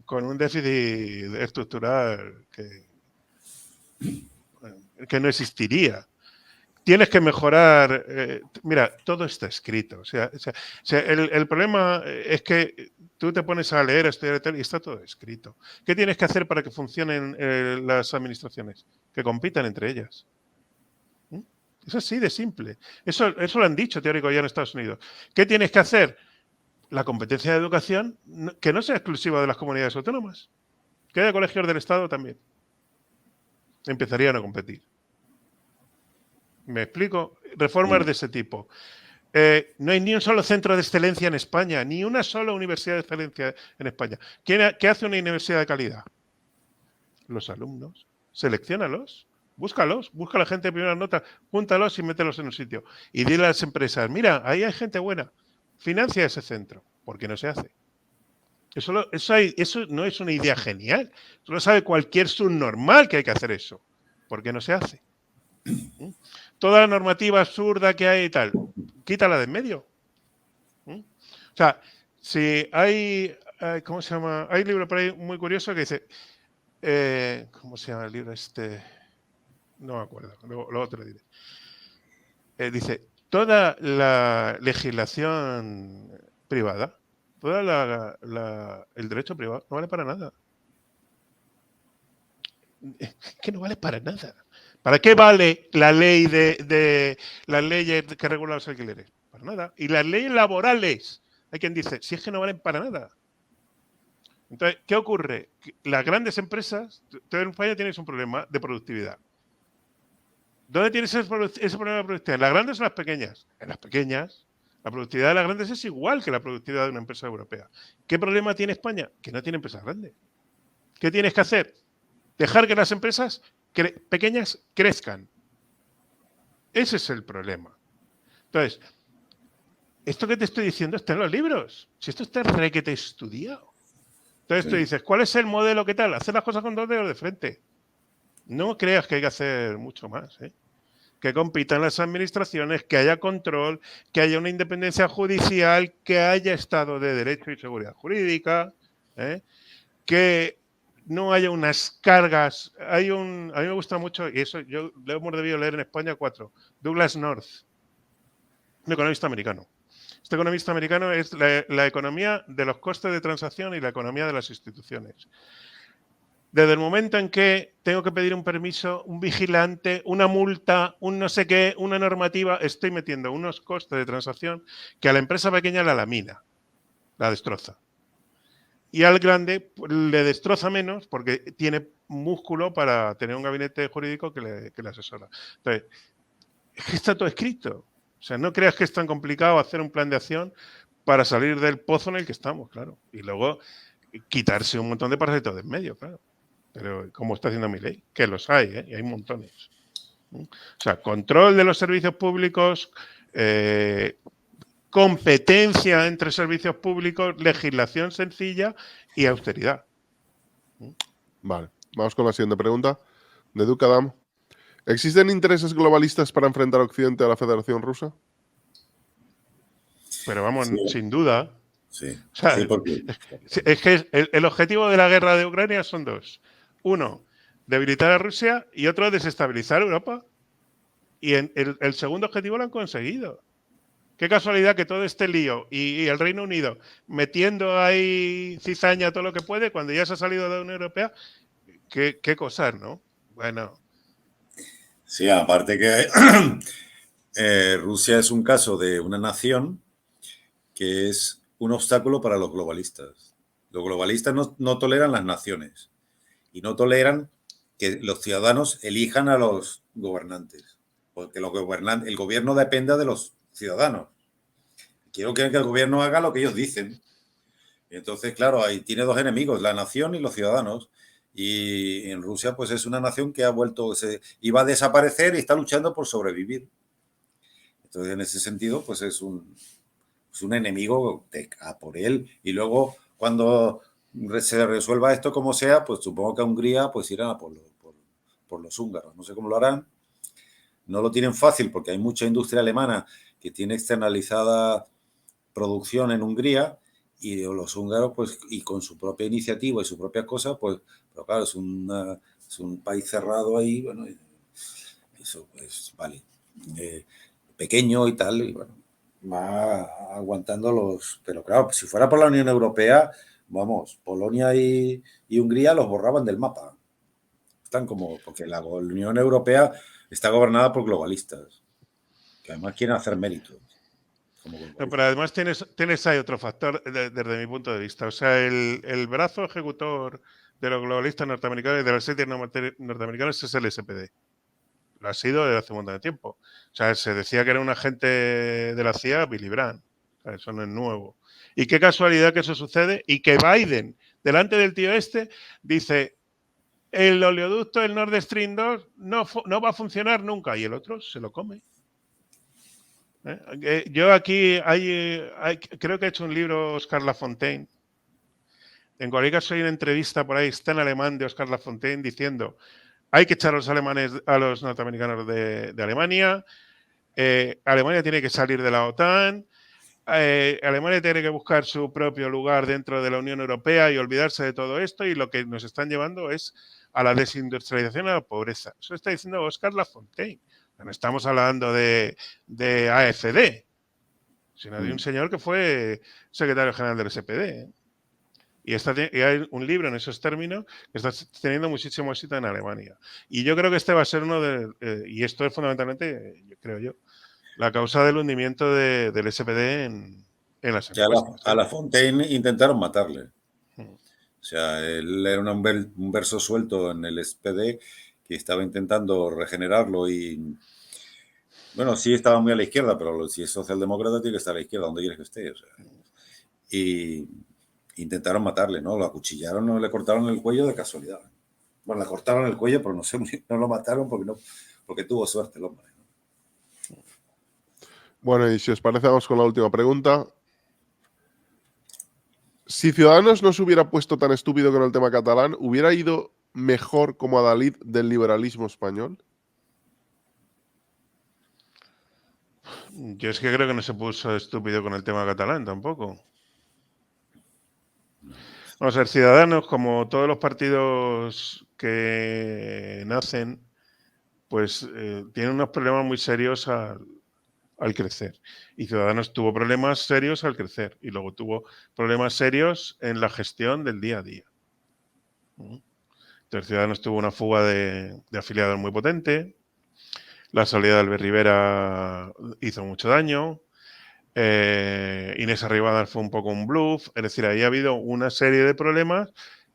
Speaker 2: con un déficit estructural que no existiría. Tienes que mejorar. Mira, todo está escrito. O sea, el problema es que tú te pones a leer, a estudiar y está todo escrito. ¿Qué tienes que hacer para que funcionen las administraciones? Que compitan entre ellas. Es así de simple. Eso lo han dicho teóricos ya en Estados Unidos. ¿Qué tienes que hacer? La competencia de educación que no sea exclusiva de las comunidades autónomas. Que haya colegios del Estado también. Empezarían a competir. ¿Me explico? Reformas de ese tipo. No hay ni un solo centro de excelencia en España, ni una sola universidad de excelencia en España. ¿Qué hace una universidad de calidad? Los alumnos. Selecciónalos. Búscalos, busca a la gente de primeras notas, júntalos y mételos en un sitio. Y dile a las empresas, mira, ahí hay gente buena, financia ese centro. ¿Por qué no se hace? Eso no es una idea genial. Eso lo sabe cualquier subnormal que hay que hacer eso. ¿Por qué no se hace? Toda la normativa absurda que hay y tal, quítala de en medio. O sea, si hay, ¿cómo se llama? Hay un libro por ahí muy curioso que dice, ¿cómo se llama el libro este? No me acuerdo, luego te lo diré. Dice, toda la legislación privada, el derecho privado no vale para nada. Es que no vale para nada. ¿Para qué vale la ley de las leyes que regulan los alquileres? Para nada. Y las leyes laborales, hay quien dice, si es que no valen para nada. Entonces, ¿qué ocurre? Las grandes empresas, tú en España tienes un problema de productividad. ¿Dónde tienes ese problema de productividad? ¿En las grandes o en las pequeñas? En las pequeñas. La productividad de las grandes es igual que la productividad de una empresa europea. ¿Qué problema tiene España? Que no tiene empresas grandes. ¿Qué tienes que hacer? Dejar que las empresas pequeñas crezcan. Ese es el problema. Entonces, esto que te estoy diciendo está en los libros. Si esto está requete estudiado. Entonces tú dices, ¿cuál es el modelo? ¿Qué tal? Hacer las cosas con 2 dedos de frente. No creas que hay que hacer mucho más, ¿eh? Que compitan las administraciones, que haya control, que haya una independencia judicial, que haya Estado de Derecho y seguridad jurídica, ¿eh? Que no haya unas cargas. A mí me gusta mucho, y eso yo lo hemos debido leer en España 4, Douglas North, un economista americano. Este economista americano es la economía de los costes de transacción y la economía de las instituciones. Desde el momento en que tengo que pedir un permiso, un vigilante, una multa, un no sé qué, una normativa, estoy metiendo unos costes de transacción que a la empresa pequeña la lamina, la destroza. Y al grande le destroza menos porque tiene músculo para tener un gabinete jurídico que le asesora. Entonces, es que está todo escrito. O sea, no creas que es tan complicado hacer un plan de acción para salir del pozo en el que estamos, claro. Y luego quitarse un montón de parásitos de en medio, claro. Pero como está haciendo mi ley, que los hay, ¿eh? Y hay montones. O sea, control de los servicios públicos, competencia entre servicios públicos, legislación sencilla y austeridad.
Speaker 1: Vale, vamos con la siguiente pregunta. De Duke Adam. ¿Existen intereses globalistas para enfrentar a Occidente a la Federación Rusa?
Speaker 2: Pero vamos,
Speaker 3: Sí.
Speaker 2: sin duda.
Speaker 3: Sí,
Speaker 2: O sea,
Speaker 3: sí, porque...
Speaker 2: es que el objetivo de la guerra de Ucrania son 2. Uno, debilitar a Rusia y otro, desestabilizar Europa. Y el segundo objetivo lo han conseguido. Qué casualidad que todo este lío y el Reino Unido metiendo ahí cizaña todo lo que puede cuando ya se ha salido de la Unión Europea. Qué cosas, ¿no? Bueno.
Speaker 3: Sí, aparte que Rusia es un caso de una nación que es un obstáculo para los globalistas. Los globalistas no toleran las naciones y no toleran que los ciudadanos elijan a los gobernantes, porque el gobierno depende de los ciudadanos. Quiero que el gobierno haga lo que ellos dicen. Y entonces, claro, ahí tiene 2 enemigos, la nación y los ciudadanos. Y en Rusia, pues es una nación que ha vuelto, iba a desaparecer y está luchando por sobrevivir. Entonces, en ese sentido, pues es un enemigo a por él. Y luego, cuando se resuelva esto como sea, pues supongo que a Hungría pues irán a por los húngaros. No sé cómo lo harán. No lo tienen fácil porque hay mucha industria alemana que tiene externalizada producción en Hungría y los húngaros, pues, y con su propia iniciativa y sus propias cosas, pues, pero claro, es un país cerrado ahí, bueno, eso, pues, vale, pequeño y tal, y bueno, va aguantando pero claro, si fuera por la Unión Europea, vamos, Polonia y Hungría los borraban del mapa. Están como, porque la Unión Europea está gobernada por globalistas, que además quieren hacer méritos.
Speaker 2: No, pero además tienes ahí otro factor desde mi punto de vista. O sea, el brazo ejecutor de los globalistas norteamericanos y de las élites norteamericanas es el SPD. Lo ha sido desde hace un montón de tiempo. O sea, se decía que era un agente de la CIA, Billy Brandt. O sea, eso no es nuevo. Y qué casualidad que eso sucede y que Biden, delante del tío este, dice el oleoducto del Nord Stream 2 no va a funcionar nunca y el otro se lo come. Yo aquí creo que he hecho un libro Oscar Lafontaine. En cualquier caso hay una entrevista por ahí, está en alemán, de Oscar Lafontaine diciendo hay que echar a los alemanes, a los norteamericanos de Alemania, Alemania tiene que salir de la OTAN, Alemania tiene que buscar su propio lugar dentro de la Unión Europea y olvidarse de todo esto, y lo que nos están llevando es a la desindustrialización y a la pobreza. Eso está diciendo Oscar Lafontaine. No estamos hablando de AFD, sino de un señor que fue secretario general del SPD. Y hay un libro en esos términos que está teniendo muchísimo éxito en Alemania. Y yo creo que este va a ser uno y esto es fundamentalmente, creo yo, la causa del hundimiento del SPD en las encuestas.
Speaker 3: A Lafontaine intentaron matarle. O sea, él era un verso suelto en el SPD que estaba intentando regenerarlo y... Bueno, sí estaba muy a la izquierda, pero si es socialdemócrata tiene que estar a la izquierda, donde quieres que esté. O sea, y intentaron matarle, ¿no? Lo acuchillaron o le cortaron el cuello de casualidad. Bueno, le cortaron el cuello, pero no sé, no lo mataron porque tuvo suerte el hombre.
Speaker 1: Bueno, y si os parece, vamos con la última pregunta. Si Ciudadanos no se hubiera puesto tan estúpido con el tema catalán, ¿hubiera ido mejor como adalid del liberalismo español?
Speaker 2: Yo es que creo que no se puso estúpido con el tema catalán tampoco. Vamos a ver, Ciudadanos, como todos los partidos que nacen, pues tienen unos problemas muy serios al crecer. Y Ciudadanos tuvo problemas serios al crecer y luego tuvo problemas serios en la gestión del día a día. Entonces Ciudadanos tuvo una fuga de afiliados muy potente, la salida de Albert Rivera hizo mucho daño, Inés Arrimadas fue un poco un bluff, es decir, ahí ha habido una serie de problemas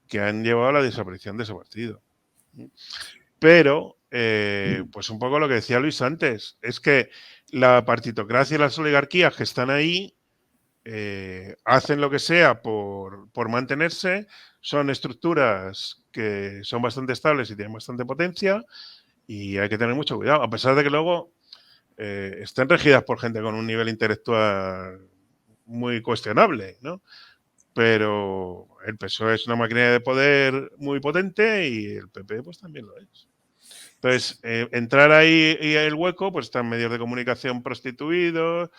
Speaker 2: que han llevado a la desaparición de ese partido. Pero, pues un poco lo que decía Luis antes, es que la partitocracia y las oligarquías que están ahí hacen lo que sea por mantenerse, son estructuras que son bastante estables y tienen bastante potencia y hay que tener mucho cuidado, a pesar de que luego estén regidas por gente con un nivel intelectual muy cuestionable, ¿no? Pero el PSOE es una máquina de poder muy potente y el PP pues también lo es. Entonces, entrar ahí y el hueco, pues están medios de comunicación prostituidos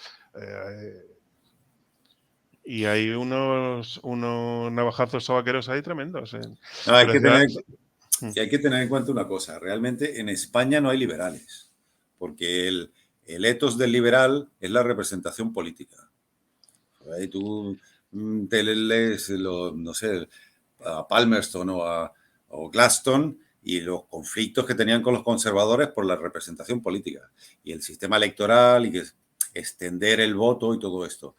Speaker 2: y hay unos navajazos sobaqueros ahí tremendos.
Speaker 3: No, hay que tener en cuenta una cosa. Realmente en España no hay liberales, porque el ethos del liberal es la representación política. Ahí tú te lees, no sé, a Palmerston o Gladstone y los conflictos que tenían con los conservadores por la representación política y el sistema electoral y extender el voto y todo esto.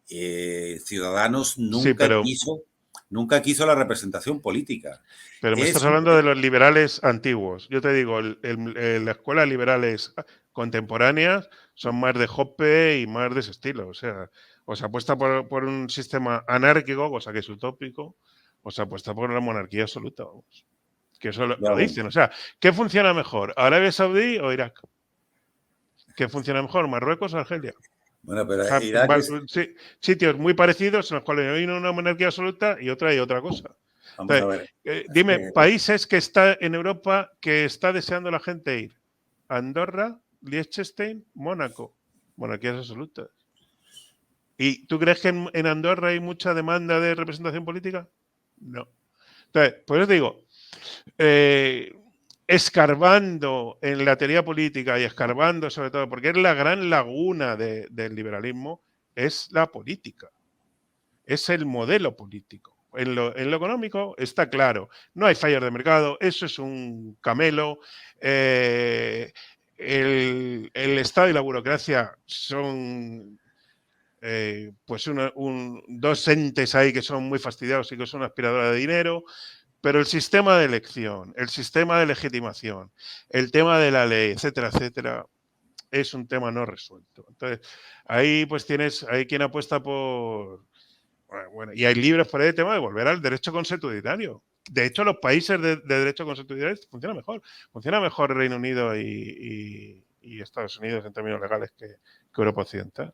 Speaker 3: Ciudadanos nunca quiso la representación política.
Speaker 2: Pero me estás hablando de los liberales antiguos. Yo te digo, la escuela de liberales contemporáneas son más de Hoppe y más de ese estilo. O sea apuesta por un sistema anárquico, cosa que es utópico, o se apuesta por la monarquía absoluta, vamos. Que eso lo dicen. O sea, ¿qué funciona mejor? ¿Arabia Saudí o Irak? ¿Qué funciona mejor? ¿Marruecos o Argelia?
Speaker 3: Bueno, pero Irak
Speaker 2: sitios muy parecidos en los cuales hay una monarquía absoluta y otra cosa.
Speaker 3: Vamos a ver.
Speaker 2: Dime, países que está en Europa que está deseando la gente ir. Andorra, Liechtenstein, Mónaco. Monarquías absolutas. ¿Y tú crees que en Andorra hay mucha demanda de representación política? No. Entonces, por eso te digo, escarbando en la teoría política y escarbando sobre todo, porque es la gran laguna del liberalismo, es la política. Es el modelo político. En lo económico está claro, no hay fallos de mercado, eso es un camelo. El Estado y la burocracia son pues dos entes ahí que son muy fastidiados y que son aspiradoras de dinero, pero el sistema de elección, el sistema de legitimación, el tema de la ley, etcétera, etcétera, es un tema no resuelto. Entonces, ahí pues hay quien apuesta por... Bueno, y hay libros por ahí el tema de volver al derecho consuetudinario. De hecho, los países de derecho consuetudinario funcionan mejor. Funciona mejor Reino Unido y Estados Unidos en términos legales que Europa Occidental,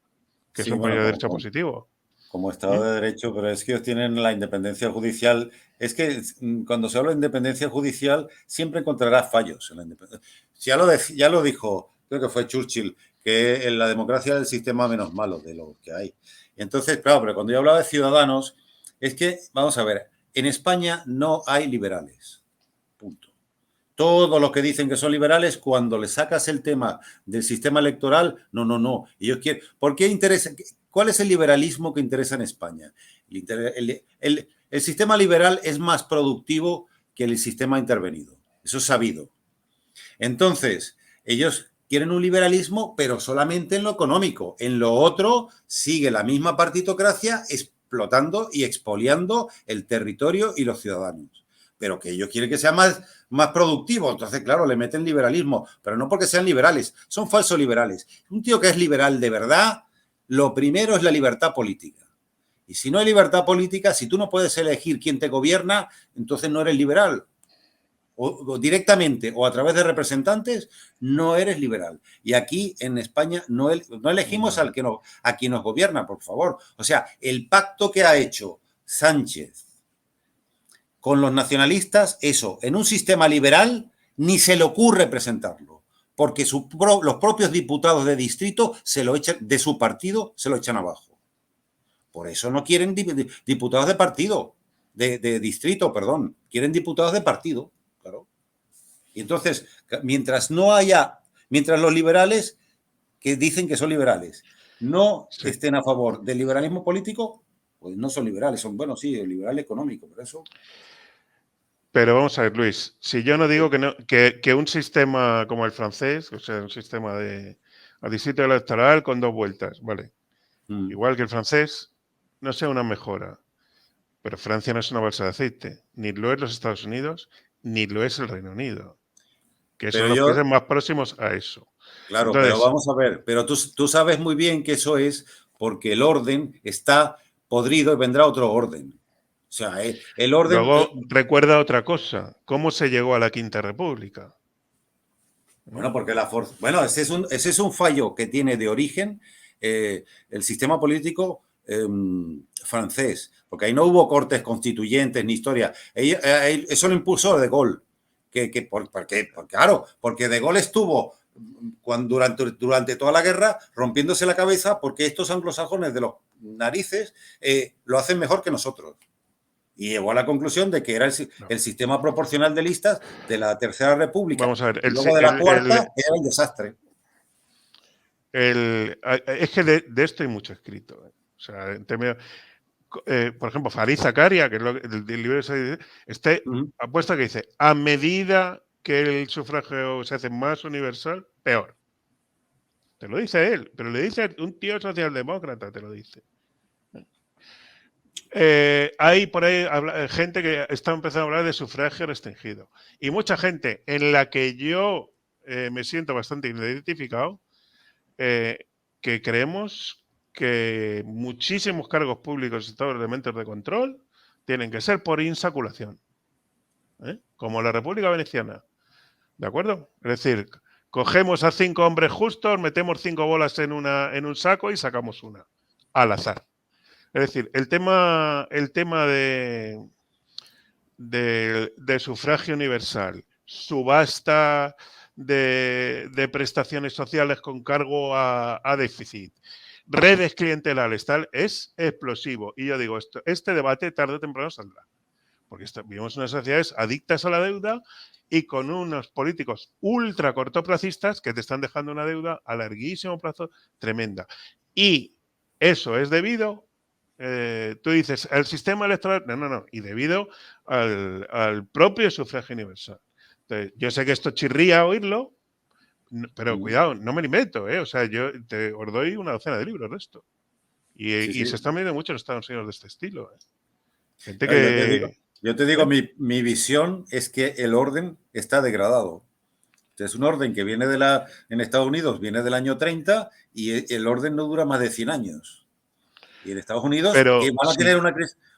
Speaker 2: que son países de derecho positivo.
Speaker 3: Como Estado de Derecho, pero es que ellos tienen la independencia judicial. Es que cuando se habla de independencia judicial siempre encontrarás fallos en la independencia. Ya lo dijo, creo que fue Churchill, que en la democracia es el sistema menos malo de lo que hay. Entonces, claro, pero cuando yo hablaba de Ciudadanos, es que, vamos a ver, en España no hay liberales. Punto. Todos los que dicen que son liberales, cuando le sacas el tema del sistema electoral, no. Ellos quieren, ¿por qué interesa? ¿Cuál es el liberalismo que interesa en España? El sistema liberal es más productivo que el sistema intervenido. Eso es sabido. Entonces, ellos quieren un liberalismo, pero solamente en lo económico. En lo otro, sigue la misma partitocracia explotando y expoliando el territorio y los ciudadanos. Pero que ellos quieren que sea más productivo. Entonces, claro, le meten liberalismo, pero no porque sean liberales, son falsos liberales. Un tío que es liberal de verdad, lo primero es la libertad política. Y si no hay libertad política, si tú no puedes elegir quién te gobierna, entonces no eres liberal. o directamente o a través de representantes, no eres liberal. Y aquí en España no elegimos a quien nos gobierna, por favor. O sea, el pacto que ha hecho Sánchez con los nacionalistas, eso, en un sistema liberal, ni se le ocurre presentarlo, porque los propios diputados de distrito de su partido se lo echan abajo. Por eso no quieren diputados de partido, de distrito, perdón, quieren diputados de partido, claro. Y entonces, mientras los liberales que dicen que son liberales no estén a favor del liberalismo político, pues no son liberales, son, bueno, sí, el liberal económico, pero eso...
Speaker 2: Pero vamos a ver, Luis, si yo no digo que un sistema como el francés, o sea, un sistema de distrito electoral con 2 vueltas, ¿vale? Igual que el francés, no sea una mejora. Pero Francia no es una bolsa de aceite, ni lo es los Estados Unidos, ni lo es el Reino Unido, que son los países más próximos a eso.
Speaker 3: Claro, entonces, pero vamos a ver, pero tú sabes muy bien que eso es porque el orden está podrido y vendrá otro orden. O sea, el orden...
Speaker 2: Luego, recuerda otra cosa, ¿cómo se llegó a la Quinta República?
Speaker 3: Bueno, porque bueno, ese es un fallo que tiene de origen el sistema político francés, porque ahí no hubo cortes constituyentes ni historia. Eso lo impulsó De Gaulle, porque De Gaulle estuvo durante toda la guerra rompiéndose la cabeza porque estos anglosajones de los narices lo hacen mejor que nosotros. Y llegó a la conclusión de que era el sistema proporcional de listas de la Tercera República.
Speaker 2: Vamos a ver,
Speaker 3: y luego de la Cuarta era un desastre.
Speaker 2: Es que de esto hay mucho escrito. O sea, en términos, por ejemplo, Farid Zakaria, que es el libro apuesta que dice, a medida que el sufragio se hace más universal, peor. Te lo dice él, pero le dice un tío socialdemócrata, te lo dice. Hay por ahí gente que está empezando a hablar de sufragio restringido. Y mucha gente en la que yo me siento bastante identificado, que creemos que muchísimos cargos públicos y todos los elementos de control tienen que ser por insaculación. Como la República Veneciana. ¿De acuerdo? Es decir, cogemos a 5 hombres justos, metemos 5 bolas en un saco y sacamos una. Al azar. Es decir, el tema de sufragio universal, subasta de prestaciones sociales con cargo a déficit, redes clientelares, tal, es explosivo. Y yo digo, este debate tarde o temprano saldrá. Porque vivimos unas sociedades adictas a la deuda y con unos políticos ultra cortoplacistas que te están dejando una deuda a larguísimo plazo tremenda. Y eso es debido... tú dices, el sistema electoral, no, y debido al propio sufragio universal. Entonces, yo sé que esto chirría oírlo, pero cuidado, no me lo invento, o sea, yo os doy una docena de libros de esto. Y se están viendo mucho en Estados Unidos de este estilo. Gente que...
Speaker 3: Yo te digo, mi visión es que el orden está degradado. Es un orden que viene en Estados Unidos, viene del año 30 y el orden no dura más de 100 años. Y en Estados Unidos van a tener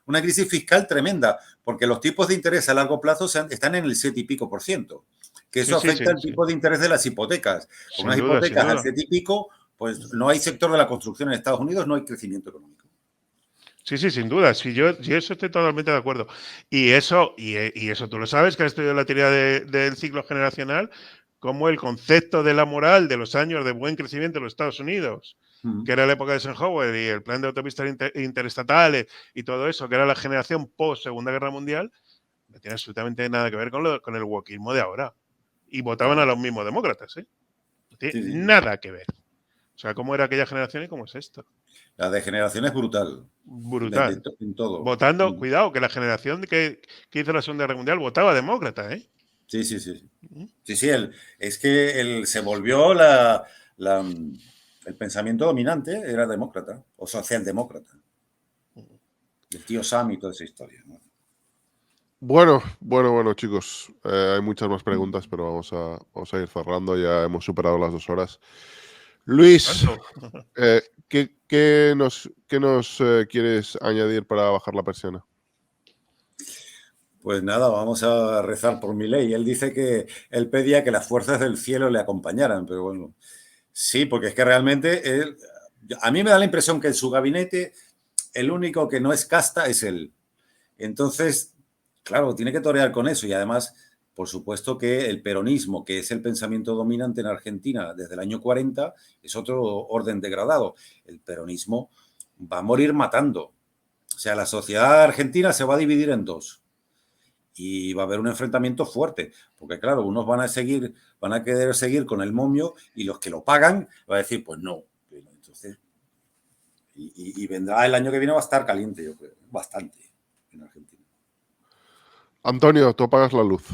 Speaker 3: una crisis fiscal tremenda, porque los tipos de interés a largo plazo están en el 7 y pico %, que eso afecta al tipo de interés de las hipotecas. Con unas hipotecas al 7 y pico, pues no hay sector de la construcción en Estados Unidos, no hay crecimiento económico.
Speaker 2: Sí, sin duda. Sí, yo eso estoy totalmente de acuerdo. Y eso tú lo sabes, que has estudiado la teoría del ciclo generacional, como el concepto de la moral de los años de buen crecimiento en los Estados Unidos, que era la época de Eisenhower y el plan de autopistas interestatales y todo eso, que era la generación post-Segunda Guerra Mundial, no tiene absolutamente nada que ver con el wokismo de ahora. Y votaban a los mismos demócratas, ¿eh? No tiene nada que ver. O sea, cómo era aquella generación y cómo es esto.
Speaker 3: La degeneración es brutal.
Speaker 2: Brutal.
Speaker 3: En todo.
Speaker 2: Votando, cuidado, que la generación que hizo la Segunda Guerra Mundial votaba demócrata, ¿eh?
Speaker 3: Sí. Es que se volvió el pensamiento dominante, era demócrata o socialdemócrata. El tío Sam y toda esa historia, ¿no?
Speaker 1: Bueno, chicos. Hay muchas más preguntas, pero vamos a ir cerrando. Ya hemos superado las 2 horas. Luis, ¿qué nos quieres añadir para bajar la persiana?
Speaker 3: Pues nada, vamos a rezar por Milei. Él dice que él pedía que las fuerzas del cielo le acompañaran, pero bueno, sí, porque es que realmente él, a mí me da la impresión que en su gabinete el único que no es casta es él. Entonces, claro, tiene que torear con eso y además, por supuesto que el peronismo, que es el pensamiento dominante en Argentina desde el año 40, es otro orden degradado. El peronismo va a morir matando. O sea, la sociedad argentina se va a dividir en dos y va a haber un enfrentamiento fuerte, porque claro, unos van a querer seguir con el momio y los que lo pagan van a decir, pues no. Entonces, y vendrá el año que viene, va a estar caliente, yo creo, bastante en Argentina.
Speaker 1: Antonio, tú apagas la luz.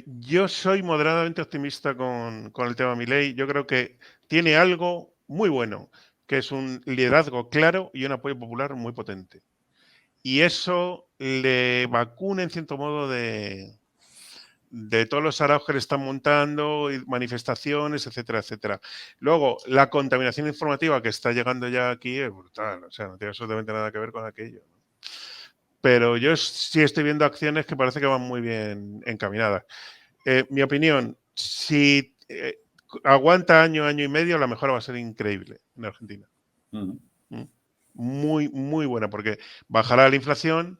Speaker 2: Yo soy moderadamente optimista con el tema Milei. Yo creo que tiene algo muy bueno, que es un liderazgo claro y un apoyo popular muy potente. Y eso le vacuna, en cierto modo, de todos los araos que le están montando, y manifestaciones, etcétera, etcétera. Luego, la contaminación informativa que está llegando ya aquí es brutal. O sea, no tiene absolutamente nada que ver con aquello. Pero yo sí estoy viendo acciones que parece que van muy bien encaminadas. Mi opinión, si aguanta año y medio, la mejora va a ser increíble en Argentina. Muy, muy buena, porque bajará la inflación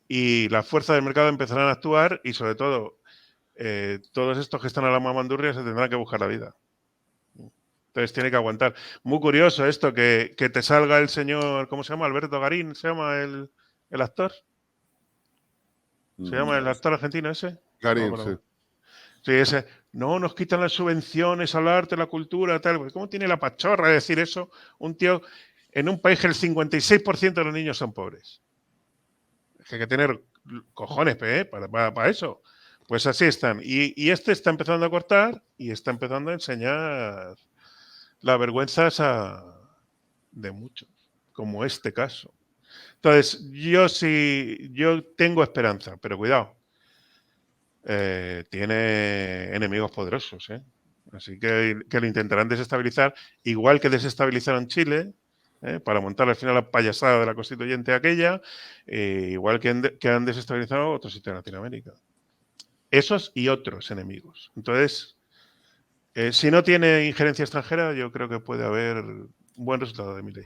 Speaker 2: y las fuerzas del mercado empezarán a actuar y, sobre todo, todos estos que están a la mamandurria se tendrán que buscar la vida. Entonces tiene que aguantar. Muy curioso esto, que te salga el señor, ¿cómo se llama? Alberto Garín, ¿se llama el actor? ¿Se llama el actor argentino ese?
Speaker 1: Garín,
Speaker 2: No,
Speaker 1: sí.
Speaker 2: Sí, ese. No, nos quitan las subvenciones al arte, la cultura, tal. ¿Cómo tiene la pachorra de decir eso un tío en un país que el 56% de los niños son pobres? Es que hay que tener cojones para eso. Pues así están. Y este está empezando a cortar y está empezando a enseñar las vergüenzas de muchos, como este caso. Entonces, yo tengo esperanza, pero cuidado. Tiene enemigos poderosos, ¿eh? Así que lo intentarán desestabilizar, igual que desestabilizaron Chile, para montar al final la payasada de la constituyente aquella, igual que han desestabilizado otros sitios de Latinoamérica. Esos y otros enemigos. Entonces, si no tiene injerencia extranjera, yo creo que puede haber un buen resultado de Milei.